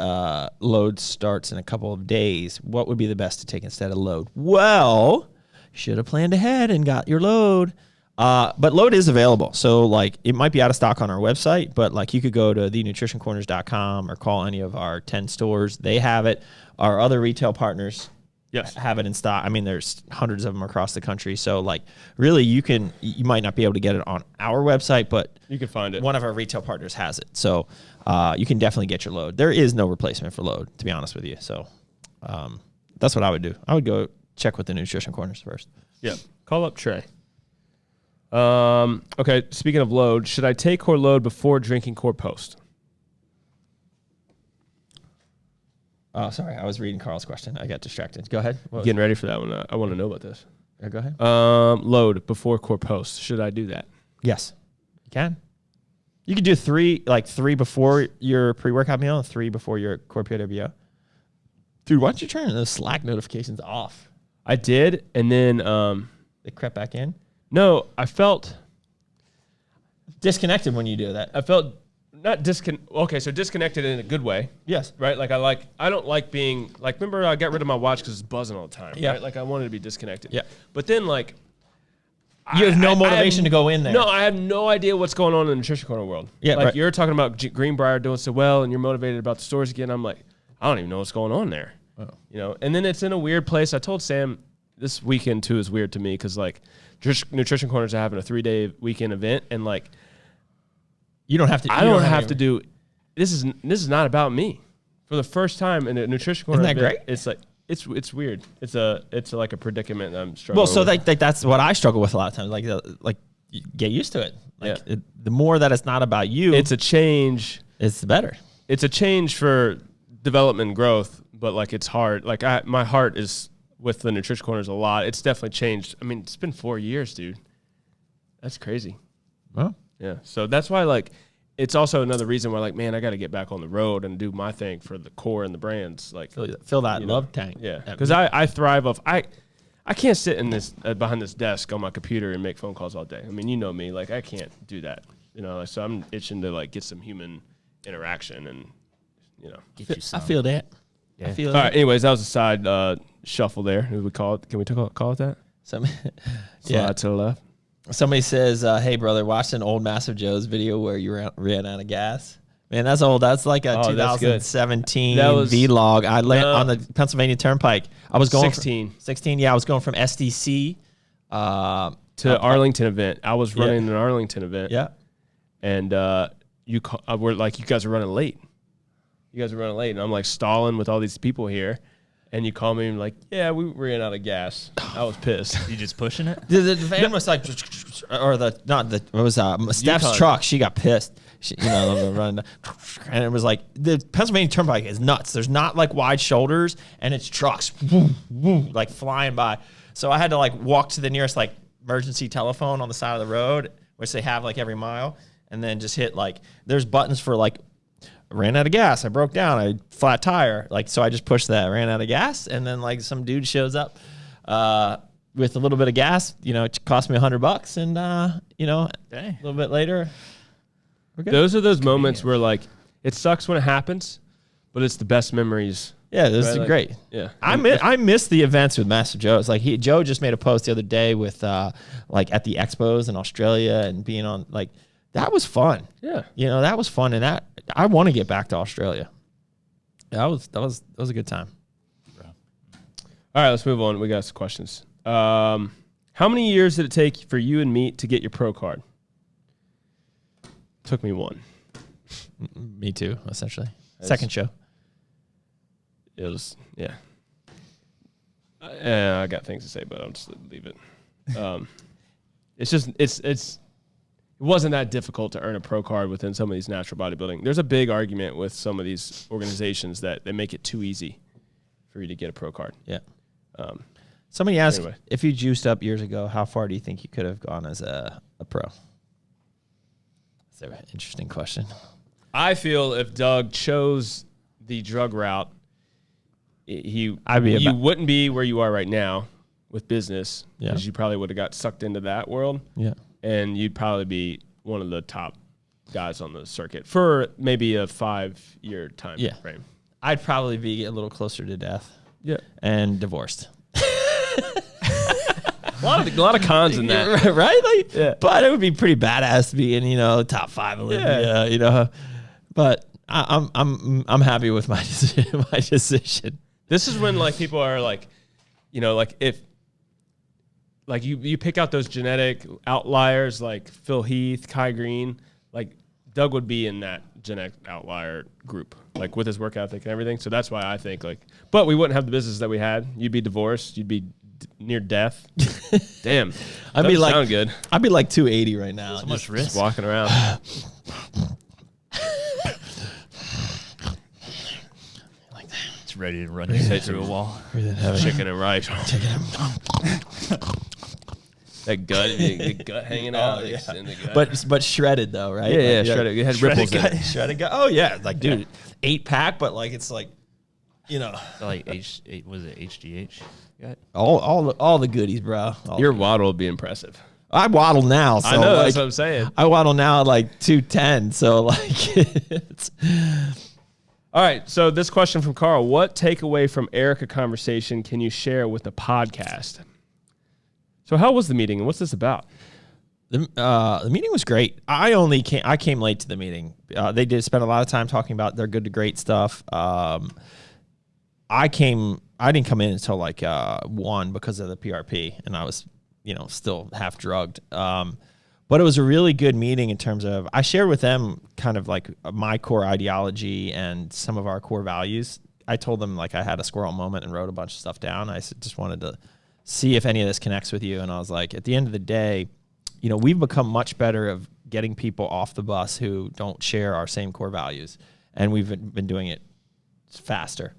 load starts in a couple of days. What would be the best to take instead of load? Well, should have planned ahead and got your load. But load is available. So like it might be out of stock on our website, but like you could go to thenutritioncorners.com or call any of our 10 stores. They have it. Our other retail partners have it in stock. I mean, there's hundreds of them across the country. So like really you might not be able to get it on our website, but
You can find it.
one of our retail partners has it. So you can definitely get your load. There is no replacement for load, to be honest with you. So that's what I would do. I would go check with the Nutrition Corners first.
Yeah. Call up Trey. Okay, speaking of load, should I take core load before drinking core post?
Oh, sorry. I was reading Carl's question. I got distracted. Go ahead.
Getting ready for that one. I want to know about this.
Yeah, go ahead.
Load before core post. Should I do that?
Yes. You can. You could do three before your pre-workout meal and 3 before your core PWO. Dude, why don't you turn those Slack notifications off?
I did, and then
They crept back in.
no, I felt
Disconnected when you do that.
not okay, so disconnected in a good way.
Yes.
Right? Like I don't like being like, remember I got rid of my watch because it's buzzing all the time.
Yeah.
Right? Like I wanted to be disconnected.
Yeah.
But then like
You have no motivation to go in there.
No, I have no idea what's going on in the Nutrition Corner world.
Yeah,
like
right.
you're talking about Greenbrier doing so well, and you're motivated about the stores again. I'm like, I don't even know what's going on there.
Oh.
You know, and then it's in a weird place. I told Sam this weekend too is weird to me because like Nutrition Corners are having a 3-day weekend event, and like
You don't have to.
I don't have to do. This is not about me. For the first time in a Nutrition Corner,
Isn't that
event,
great?
It's like it's weird. It's like a predicament that I'm struggling.
Well, so
with.
that's what I struggle with a lot of times. Like you get used to it. Like the more that it's not about you,
it's a change.
it's better.
It's a change for development and growth, but like it's hard. Like my heart is with the Nutrition Corners a lot. It's definitely changed. I mean, it's been 4 years, dude. That's crazy.
Well,
Yeah. So that's why like it's also another reason why like, man, I got to get back on the road and do my thing for the core and the brands. Like
fill that
you know,
love tank.
Yeah. Because I thrive off I can't sit in this behind this desk on my computer and make phone calls all day. I mean, you know me, like I can't do that. You know, like, so I'm itching to like get some human interaction and you know.
Get you
I
some.
feel that.
Yeah.
I feel
All
that.
right. Anyways, that was a side shuffle there. Who we call it? Can we call it that?
Slide
Slide to the left.
Somebody says, "Hey brother, watched an old Massive Joe's video where you ran out of gas." Man, that's old. That's like a
Oh, that's good.
2017
That was-
vlog. I landed
No.
on the Pennsylvania Turnpike. I was going
16.
16. Yeah, I was going from SDC.
To Arlington event. I was running an Arlington event.
Yeah.
And we're like, you guys are running late. You guys are running late. And I'm like stalling with all these people here. And you call me and like, yeah, we ran out of gas. I was pissed.
You just pushing it?
The van was like, or it was Steph's
Yukon.
truck. She got pissed. She, running, and it was like the Pennsylvania Turnpike is nuts. There's not like wide shoulders, and it's trucks, like flying by. So I had to like walk to the nearest like emergency telephone on the side of the road, which they have like every mile, and then just hit like there's buttons for like. Ran out of gas. I broke down. I flat tire. Like, so I just pushed that. Ran out of gas. And then like some dude shows up with a little bit of gas. You know, it cost me $100. And,
Dang.
a little bit later, we're good.
Those are those moments where like, it sucks when it happens, but it's the best memories
Yeah, this is
Like,
great.
Yeah.
I miss the events with Master Joe. It's like Joe just made a post the other day with like at the expos in Australia and being on like that was fun.
Yeah.
You know, that was fun, and that I want to get back to Australia. That was a good time.
All right, let's move on. We got some questions. How many years did it take for you and me to get your pro card? Took me 1.
Me too, essentially. Second show.
It was, yeah. I got things to say, but I'll just leave it. It's just, it wasn't that difficult to earn a pro card within some of these natural bodybuilding. There's a big argument with some of these organizations that they make it too easy for you to get a pro card.
Yeah. Somebody asked,
anyway.
if you juiced up years ago, how far do you think you could have gone as a pro? That's an interesting question.
I feel if Doug chose the drug route, you wouldn't be where you are right now with business, because you probably would have got sucked into that world.
Yeah.
And you'd probably be one of the top guys on the circuit for maybe a 5-year time frame.
I'd probably be a little closer to death.
Yeah.
And divorced.
A lot of cons in that.
Right? Like,
yeah.
But it would be pretty badass to be in, top 5 Olympia, But I'm happy with my decision.
This is when like people are like, like if like you pick out those genetic outliers like Phil Heath, Kai Green, like Doug would be in that genetic outlier group, like with his work ethic and everything. So that's why I think but we wouldn't have the business that we had. You'd be divorced. You'd be near death. Damn.
I'd be
sound good.
I'd be like 280 right now.
So much risk.
Just walking around.
Like that.
It's ready to run your head through a wall.
Chicken and rice. That gut, the gut hanging out. In the gut.
But shredded though, right?
Yeah, shredded. It had ripples in it.
Shredded gut. Oh yeah, like dude, 8-pack, but like it's like,
So like H8 was it HGH? Gut?
all the goodies, bro.
Your waddle would be impressive.
I waddle now. So
I know,
like,
that's what I'm saying.
I waddle now at like 210. So like, it's.
All right. So this question from Carl: what takeaway from Ericka conversation can you share with the podcast? So how was the meeting, and what's this about?
The meeting was great. I came late to the meeting. They did spend a lot of time talking about their good to great stuff. I didn't come in until like 1 because of the PRP, and I was still half drugged. But it was a really good meeting in terms of I shared with them kind of like my core ideology and some of our core values. I told them like I had a squirrel moment and wrote a bunch of stuff down. I just wanted to see if any of this connects with you. And I was like, at the end of the day, we've become much better of getting people off the bus who don't share our same core values. And we've been doing it faster.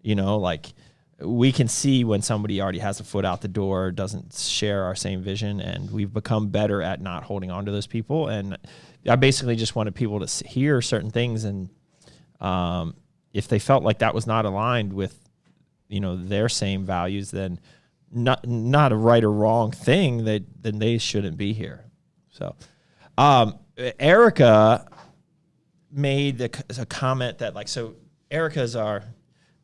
Like we can see when somebody already has a foot out the door, doesn't share our same vision, and we've become better at not holding on to those people. And I basically just wanted people to hear certain things. And if they felt like that was not aligned with, their same values, then not a right or wrong thing, then they shouldn't be here. So Ericka made a comment that Ericka's our.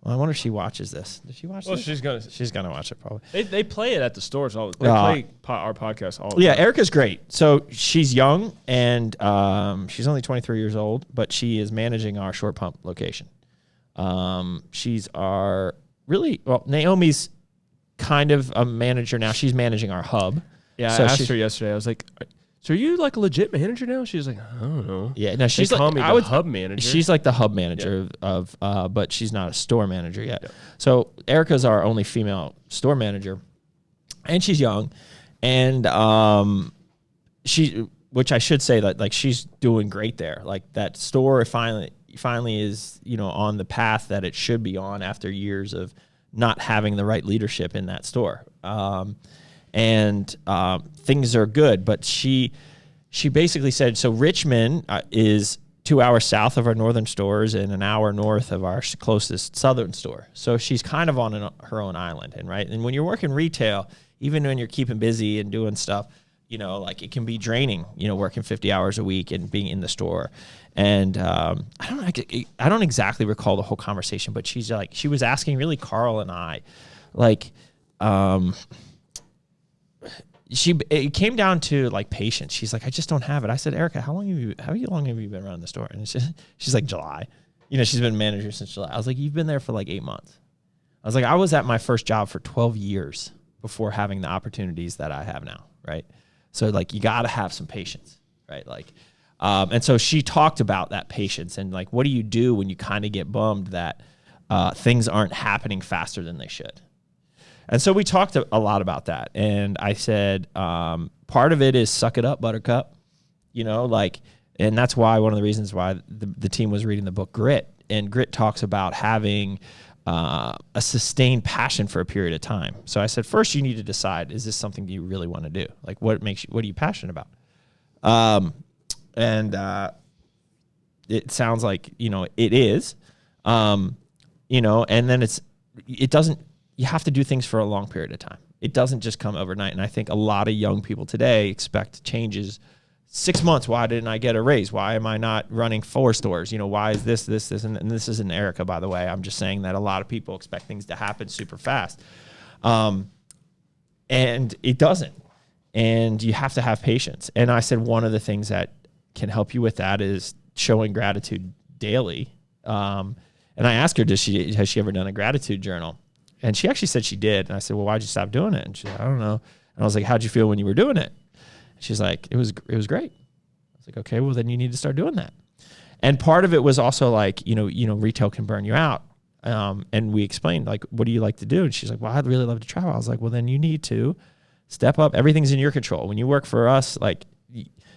Well, I wonder if she watches this. Does she watch this?
Well,
she's gonna watch it probably.
They play it at the stores all. They play our podcast all.
Yeah, Ericka's great. So she's young and she's only 23 years old, but she is managing our short pump location. She's our Naomi's kind of a manager now. She's managing our hub.
Yeah,
so
I asked her yesterday. I was like, "So are you like a legit manager now?" She was like, "I don't know."
Yeah, no, she's
call me the hub manager.
She's like the hub manager of but she's not a store manager yet. Yeah. So Erica's our only female store manager, and she's young, and which I should say that she's doing great there. Like that store finally is on the path that it should be on after years of not having the right leadership in that store. And things are good, but she basically said, so Richmond is 2 hours south of our northern stores and an hour north of our closest southern store. So she's kind of on her own island. And when you're working retail, even when you're keeping busy and doing stuff, Like it can be draining, working 50 hours a week and being in the store. And I don't exactly recall the whole conversation, but she was asking really Carl and I, like, it came down to like patience. She's like, I just don't have it. I said, Ericka, how long have you been running the store? And she's like, July. She's been manager since July. I was like, you've been there for like 8 months. I was like, I was at my first job for 12 years before having the opportunities that I have now, right? So like, you got to have some patience, right? Like, and so she talked about that patience and like, what do you do when you kind of get bummed that things aren't happening faster than they should? And so we talked a lot about that. And I said, part of it is suck it up, buttercup, and that's why one of the reasons why the team was reading the book Grit. And Grit talks about having a sustained passion for a period of time. So I said, first you need to decide, is this something you really want to do? Like what are you passionate about? And it sounds like, it is, and then it doesn't, you have to do things for a long period of time. It doesn't just come overnight. And I think a lot of young people today expect changes. 6 months, why didn't I get a raise? Why am I not running 4 stores? Why is this, and this isn't Ericka, by the way. I'm just saying that a lot of people expect things to happen super fast. And it doesn't. And you have to have patience. And I said, one of the things that can help you with that is showing gratitude daily. And I asked her, has she ever done a gratitude journal? And she actually said she did. And I said, well, why'd you stop doing it? And she said, I don't know. And I was like, how'd you feel when you were doing it? And she's like, it was great. I was like, okay, well then you need to start doing that. And part of it was also like, retail can burn you out. And we explained like, what do you like to do? And she's like, well, I'd really love to travel. I was like, well, then you need to step up. Everything's in your control. When you work for us, like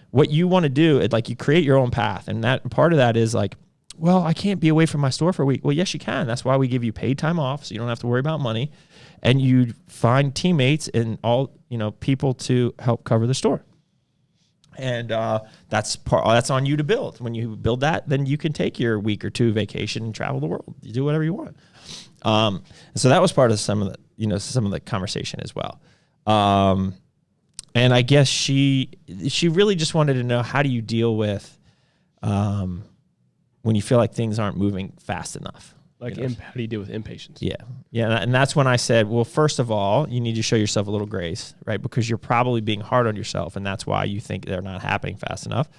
what you want to do, like you create your own path. And that part of that is like, well, I can't be away from my store for a week. Well, yes, you can. That's why we give you paid time off, so you don't have to worry about money. And you find teammates and all, people to help cover the store. And that's on you to build. When you build that, then you can take your week or 2 vacation and travel the world. You do whatever you want. So that was part of some of the conversation as well. And I guess she really just wanted to know, how do you deal with when you feel like things aren't moving fast enough?
Like, how do you deal with impatience?
Yeah. And that's when I said, well, first of all, you need to show yourself a little grace, right? Because you're probably being hard on yourself, and that's why you think they're not happening fast enough.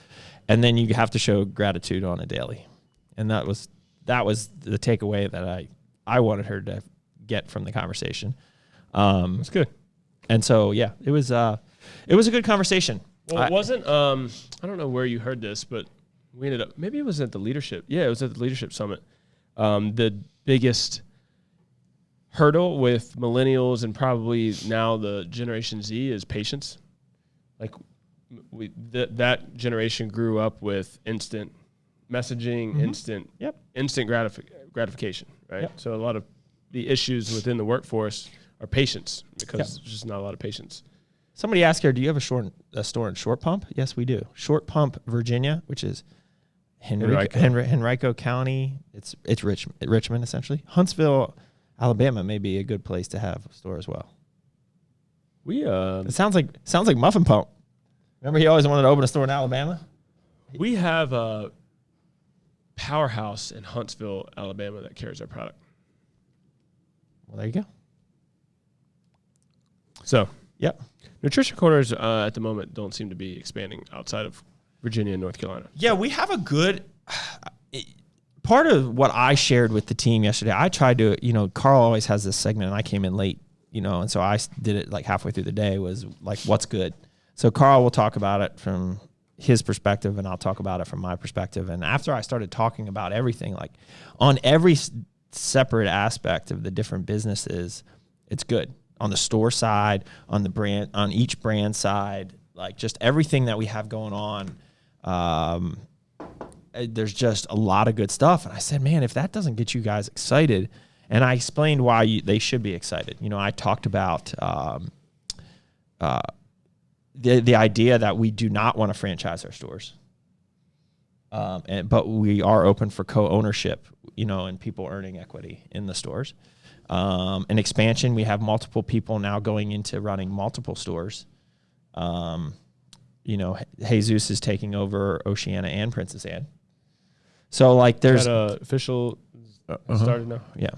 And then you have to show gratitude on a daily. And that was the takeaway that I wanted her to get from the conversation.
That's good.
And so, yeah, it was a good conversation.
Well, it wasn't, I don't know where you heard this, but we ended up, maybe it was at the leadership. Yeah, it was at the leadership summit. The biggest hurdle with millennials and probably now the Generation Z is patience. Like that generation grew up with instant messaging, instant gratification, right?
Yep.
So a lot of the issues within the workforce are patience, because there's just not a lot of patience.
Somebody asked her, do you have a store in Short Pump? Yes, we do. Short Pump, Virginia, which is Henrico County. It's Richmond, essentially. Huntsville, Alabama may be a good place to have a store as well. It sounds like Muffin Pump. Remember, he always wanted to open a store in Alabama?
We have a powerhouse in Huntsville, Alabama that carries our product.
Well, there you go.
So,
yep.
Nutrition corners at the moment don't seem to be expanding outside of Virginia and North Carolina.
Yeah, we have a good part of what I shared with the team yesterday. I tried to, Carl always has this segment, and I came in late, and so I did it like halfway through the day, was like, what's good? So Carl will talk about it from his perspective, and I'll talk about it from my perspective. And after I started talking about everything, like on every separate aspect of the different businesses, it's good. On the store side, on the brand, on each brand side, like just everything that we have going on, there's just a lot of good stuff. And I said, man, if that doesn't get you guys excited, and I explained why they should be excited. I talked about the idea that we do not want to franchise our stores, but we are open for co-ownership, and people earning equity in the stores. An expansion, we have multiple people now going into running multiple stores. Jesus is taking over Oceania and Princess Anne. So like there's
official started now.
Yeah.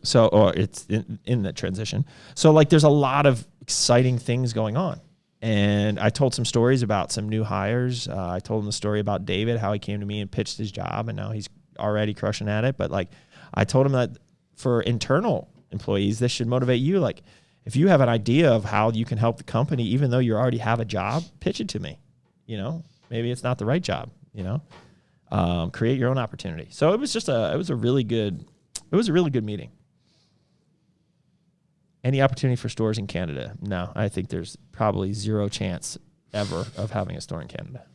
So it's in the transition. So like there's a lot of exciting things going on. And I told some stories about some new hires. I told him the story about David, how he came to me and pitched his job, and now he's already crushing at it. But like I told him that for internal employees, this should motivate you. Like if you have an idea of how you can help the company, even though you already have a job, pitch it to me. Maybe it's not the right job, create your own opportunity. So it was just a really good meeting. Any opportunity for stores in Canada? No, I think there's probably zero chance ever of having a store in Canada.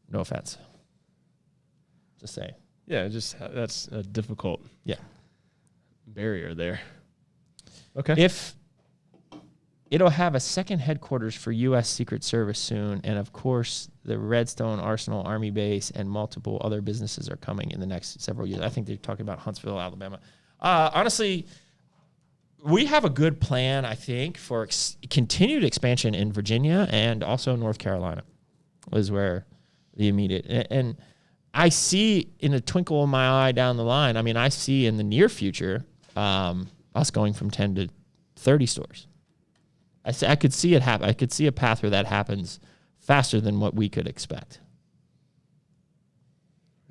No offense. Just saying.
Yeah, that's a difficult barrier there. Okay.
If it'll have a second headquarters for U.S. Secret Service soon, and of course the Redstone Arsenal Army Base and multiple other businesses are coming in the next several years. I think they're talking about Huntsville, Alabama. Honestly, we have a good plan, I think, for continued expansion in Virginia and also North Carolina is where the immediate. And I see in a twinkle of my eye down the line, I see in the near future us going from 10 to 30 stores. I could see it happen. I could see a path where that happens faster than what we could expect.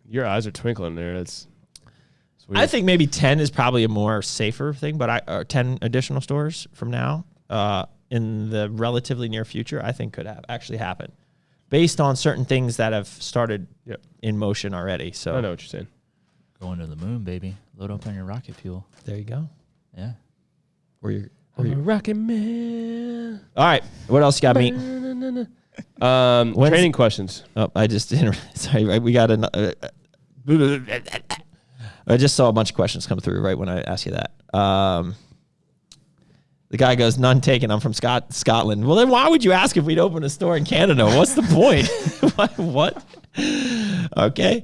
Your eyes are twinkling there. That's weird.
I think maybe 10 is probably a more safer thing, but 10 additional stores from now in the relatively near future, I think could actually happen based on certain things that have started in motion already. So
I know what you're saying.
Going to the moon, baby. Load up on your rocket fuel.
There you go.
Yeah.
I'm a rocket man.
All right. What else you got, me?
Training questions.
Oh, I just sorry. We got I just saw a bunch of questions come through right when I asked you that. The guy goes, none taken. I'm from Scotland. Well, then why would you ask if we'd open a store in Canada? What's the point? What? Okay.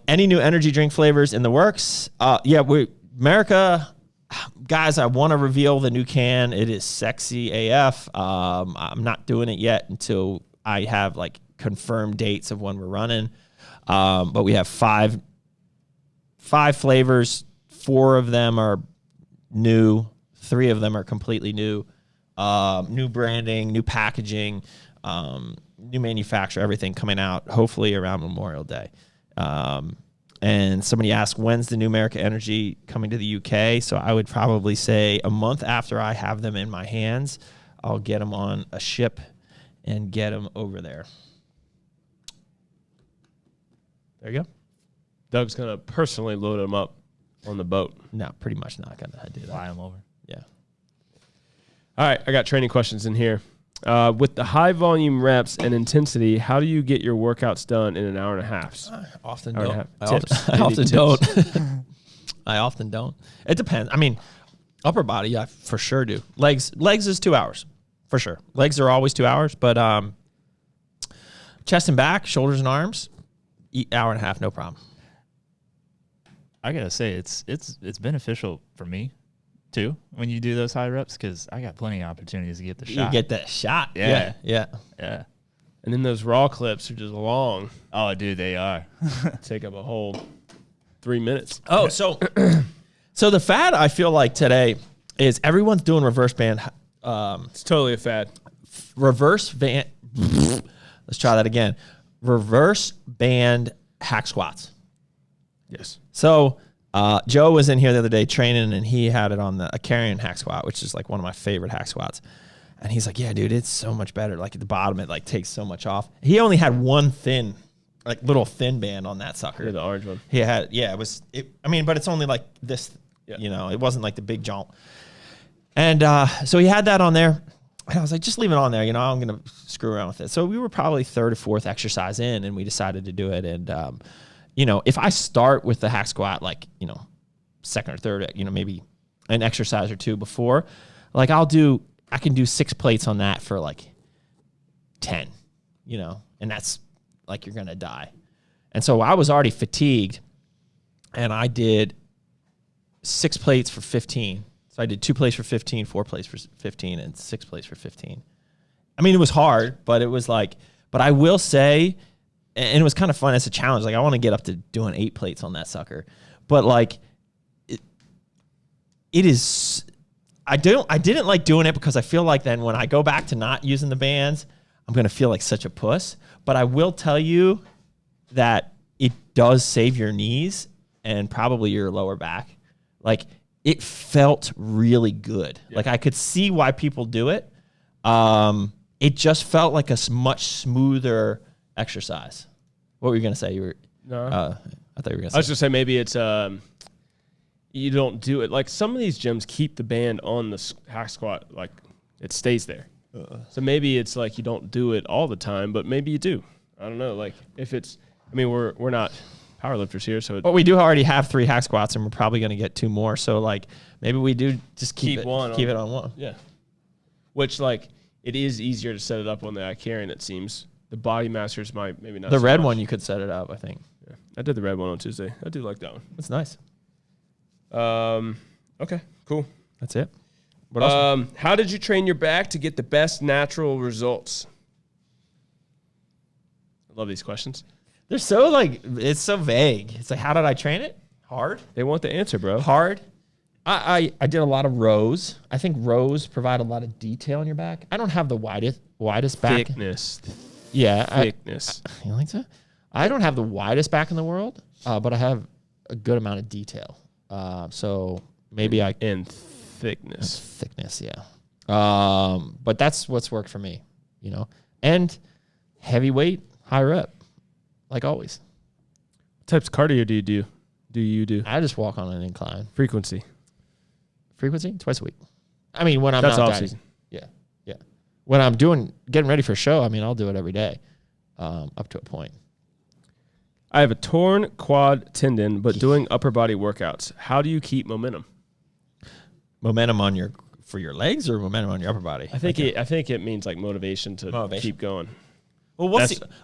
Any new energy drink flavors in the works? Merica, guys, I want to reveal the new can. It is sexy AF. I'm not doing it yet until I have like confirmed dates of when we're running. But we have five flavors. 4 of them are new. 3 of them are completely new. New branding, new packaging, new manufacturer, everything coming out hopefully around Memorial Day. And somebody asked, when's the new Merica Energy coming to the UK? So I would probably say a month after I have them in my hands, I'll get them on a ship and get them over there. There you go.
Doug's going to personally load them up on the boat.
No, pretty much not going to do that.
Fly them over.
Yeah.
All right, I got training questions in here. With the high volume reps and intensity, how do you get your workouts done in an hour and a half?
I often
Hour and a
don't.
half. Tips.
I often
Tips.
don't. I often don't. It depends. Upper body, I for sure do. Legs is 2 hours, for sure. Legs are always 2 hours, but chest and back, shoulders and arms, hour and a half, no problem.
I gotta say, it's beneficial for me too when you do those high reps because I got plenty of opportunities to get the shot.
You get that shot.
Yeah.
Yeah.
Yeah.
And then those raw clips are just long.
Oh, dude, they are.
Take up a whole 3 minutes.
Oh, so the fad I feel like today is everyone's doing reverse band.
It's totally a fad.
Reverse band. Let's try that again. Reverse band hack squats.
Yes.
So Joe was in here the other day training, and he had it on a carrying hack squat, which is like one of my favorite hack squats. And he's like, yeah, dude, it's so much better. Like at the bottom, it like takes so much off. He only had one little thin band on that sucker.
Yeah, the orange one.
He had, but it's only like this, it wasn't like the big jaunt. And so he had that on there. And I was like, just leave it on there. I'm going to screw around with it. So we were probably 3rd or 4th exercise in, and we decided to do it. And, if I start with the hack squat, like, 2nd or 3rd, maybe an exercise or 2 before, like I can do 6 plates on that for like 10, and that's like, you're going to die. And so I was already fatigued, and I did 6 plates for 15. So I did 2 plates for 15, 4 plates for 15, and 6 plates for 15. I mean, it was hard, but it was like, but I will say, and it was kind of fun as a challenge. Like I want to get up to doing 8 plates on that sucker, but like it is, I didn't like doing it because I feel like then when I go back to not using the bands, I'm going to feel like such a puss. But I will tell you that it does save your knees and probably your lower back. Like it felt really good. Yeah. Like I could see why people do it. It just felt like a much smoother exercise. What were you going to say? You were,
no.
I thought you were going to say.
I was going to say maybe it's, you don't do it. Like some of these gyms keep the band on the hack squat. Like it stays there. So maybe it's like you don't do it all the time, but maybe you do. I don't know. Like if it's, I mean, we're not powerlifters here, so.
But we do already have 3 hack squats, and we're probably going to get 2 more. So like maybe we do just keep it on one.
Yeah. Which like it is easier to set it up on the iCarry, it seems. The Body Masters might maybe not.
The
so
red
much.
one you could set it up, I think.
Yeah. I did the red one on Tuesday. I do like that one.
That's nice.
Okay, cool.
That's it. What else?
How did you train your back to get the best natural results? I love these questions.
They're so like, it's so vague. It's like, how did I train it? Hard.
They want the answer, bro.
Hard. I did a lot of rows. I think rows provide a lot of detail in your back. I don't have the widest back.
Thickness.
Yeah.
Thickness.
You like that? I don't have the widest back in the world, but I have a good amount of detail. So maybe I...
And thickness.
Thickness, yeah. But that's what's worked for me, you know. And heavy weight, high rep, like always.
What types of cardio do you do?
I just walk on an incline.
Frequency,
twice a week. I mean, when I'm
that's
not
off
dieting.
season.
Yeah. When I'm getting ready for a show, I mean, I'll do it every day, up to a point.
I have a torn quad tendon, but doing upper body workouts. How do you keep momentum?
Momentum for your legs or momentum on your upper body?
I think it means like motivation to keep going.
Well,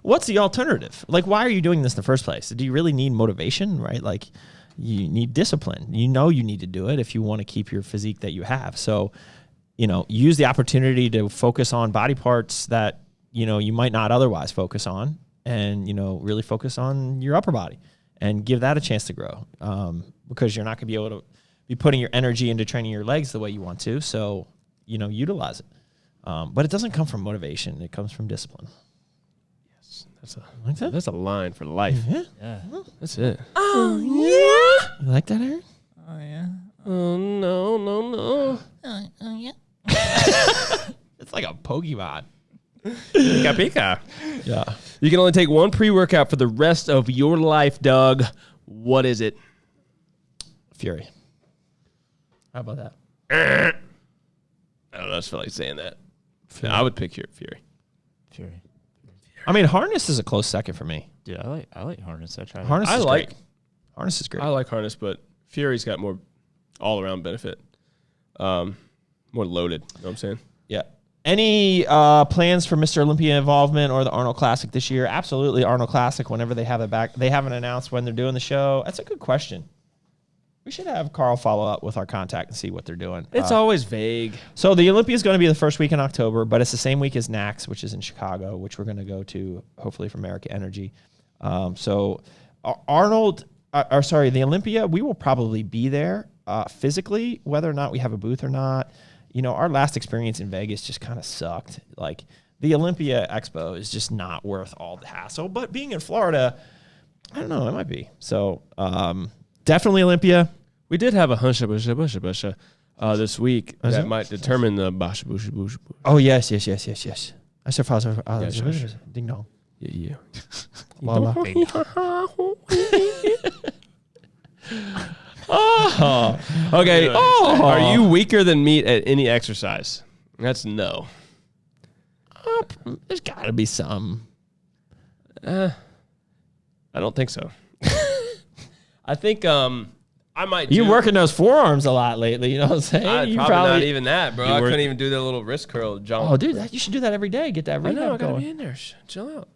what's the alternative? Like, why are you doing this in the first place? Do you really need motivation, right? Like, you need discipline. You know you need to do it if you want to keep your physique that you have. So, you know, use the opportunity to focus on body parts that, you know, you might not otherwise focus on, and, you know, really focus on your upper body and give that a chance to grow, because you're not going to be able to be putting your energy into training your legs the way you want to. So, you know, utilize it. But it doesn't come from motivation. It comes from discipline.
That's a line for life.
Yeah.
That's it.
Oh, yeah. You like that, Aaron?
Oh, yeah.
Oh, no.
Oh, yeah.
It's like a Pokemon.
Pika pika.
Yeah.
You can only take one pre-workout for the rest of your life, Doug. What is it?
Fury. How about that?
I don't know. I just feel like saying that. No, I would pick Fury.
Fury.
I mean, harness is a close second for me.
Dude, I like harness.
Harness is
like
great. Harness is great.
I like harness, but Fury's got more all-around benefit. More loaded. You know what I'm saying?
Yeah. Any plans for Mr. Olympia involvement or the Arnold Classic this year? Absolutely, Arnold Classic whenever they have it back. They haven't announced when they're doing the show. That's a good question. We should have Carl follow up with our contact and see what they're doing.
It's always vague.
So the Olympia is going to be the first week in October, but it's the same week as NAX, which is in Chicago, which we're going to go to, hopefully, for Merica Energy. So the Olympia, we will probably be there physically, whether or not we have a booth or not. You know, our last experience in Vegas just kind of sucked. Like, the Olympia Expo is just not worth all the hassle. But being in Florida, I don't know, it might be. So definitely Olympia.
We did have a hunsha this week that might determine the basha busha busha.
Oh, yes. I said, ding dong.
Yeah.
Lala.
Okay. Are you weaker than meat at any exercise? That's no.
There's got to be some.
I don't think so. I think I might.
You're working those forearms a lot lately. You know what I'm saying?
Probably not even that, bro. I couldn't even do that little wrist curl jump.
Oh, dude, you should do that every day. Get that rehab
I know. I gotta
going.
be in there. Chill out.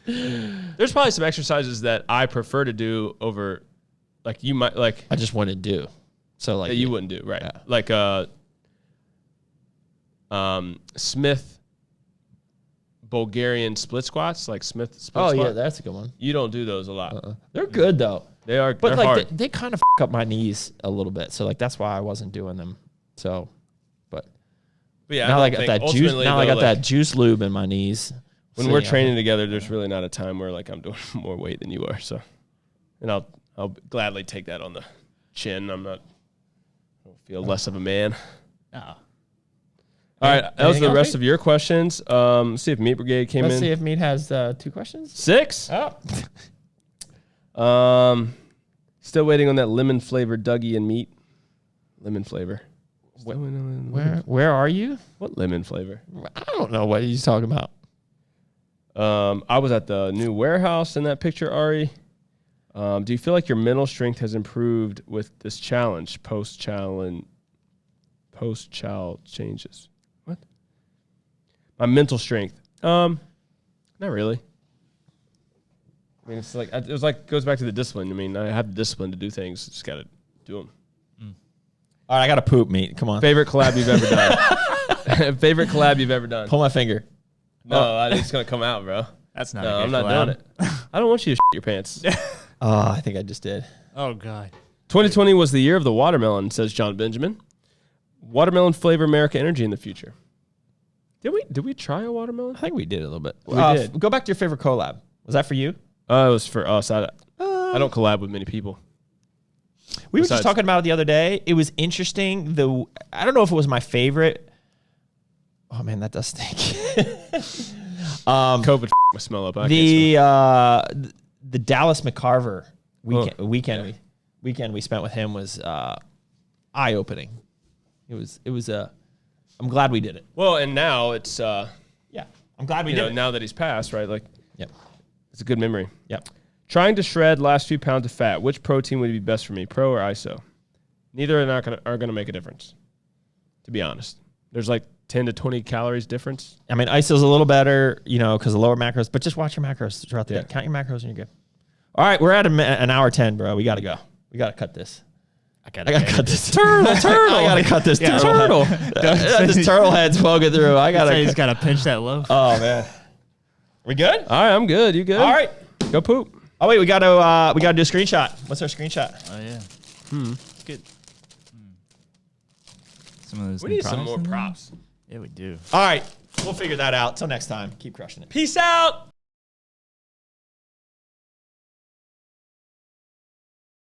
There's probably some exercises that I prefer to do over, like you might like.
I just want to do. So like
that you wouldn't do, right?
Yeah.
Like Smith Bulgarian split squats, like Smith split squat.
Oh, yeah, that's a good one.
You don't do those a lot.
They're good, though.
They are,
But,
they're
like,
hard.
they kind of up my knees a little bit. So, like, that's why I wasn't doing them. So, but
yeah,
now I got that juice. Now I got that juice lube in my knees.
When we're training together, there's really not a time where like I'm doing more weight than you are. So, and I'll gladly take that on the chin. I don't feel less of a man.
Oh.
All right, that was the rest of your questions. See if Meat Brigade came in.
Let's see if Meat has 2 questions.
6.
Oh.
Still waiting on that lemon flavored Dougie and Meat. Lemon flavor.
Where are you?
What lemon flavor?
I don't know what he's talking about.
I was at the new warehouse in that picture, Ari. Do you feel like your mental strength has improved with this challenge, post-child changes? What? My mental strength. Not really. I mean, it's like it was like goes back to the discipline. I mean, I have the discipline to do things. Just got to do them.
All right, I got to poop, Meat. Come on.
Favorite collab you've ever done? Favorite collab you've ever done?
Pull my finger.
No, it's gonna come out, bro.
That's not.
No,
a good
I'm not
collab.
doing it. I don't want you to shit your pants.
Oh, I think I just did.
Oh God.
2020 was the year of the watermelon, says John Benjamin. Watermelon flavor Merica Energy in the future. Did we try a watermelon?
I think we did a little bit.
We did.
Go back to your favorite collab. Was that for you?
It was for us. I don't collab with many people.
We were just talking about it the other day. It was interesting. I don't know if it was my favorite. Oh man, that does stink.
COVID my smell up.
The Dallas McCarver weekend we spent with him was eye opening. It was I'm glad we did it.
Well, and now it's
Yeah, I'm glad we did it.
Now that he's passed, right? Like,
Yep.
It's a good memory.
Yep.
Trying to shred last few pounds of fat. Which protein would be best for me, pro or ISO? Neither are gonna make a difference. To be honest, there's like 10 to 20 calories difference.
I mean, ISO's a little better, because of lower macros, but just watch your macros throughout the day. Count your macros and you're good. All right, we're at an hour 10, bro. We got to go. We got to cut this. I got to cut this. Turtle. I got to cut this turtle. This turtle head's poking through. I got to.
He's got to pinch that loaf.
Oh, man. We good?
All right, I'm good. You good?
All right.
Go poop.
Oh, wait, we got to do a screenshot. What's our screenshot?
Oh, yeah. It's good. Some of those
We need some more props.
Yeah, we do.
All right. We'll figure that out. Till next time. Keep crushing it.
Peace out.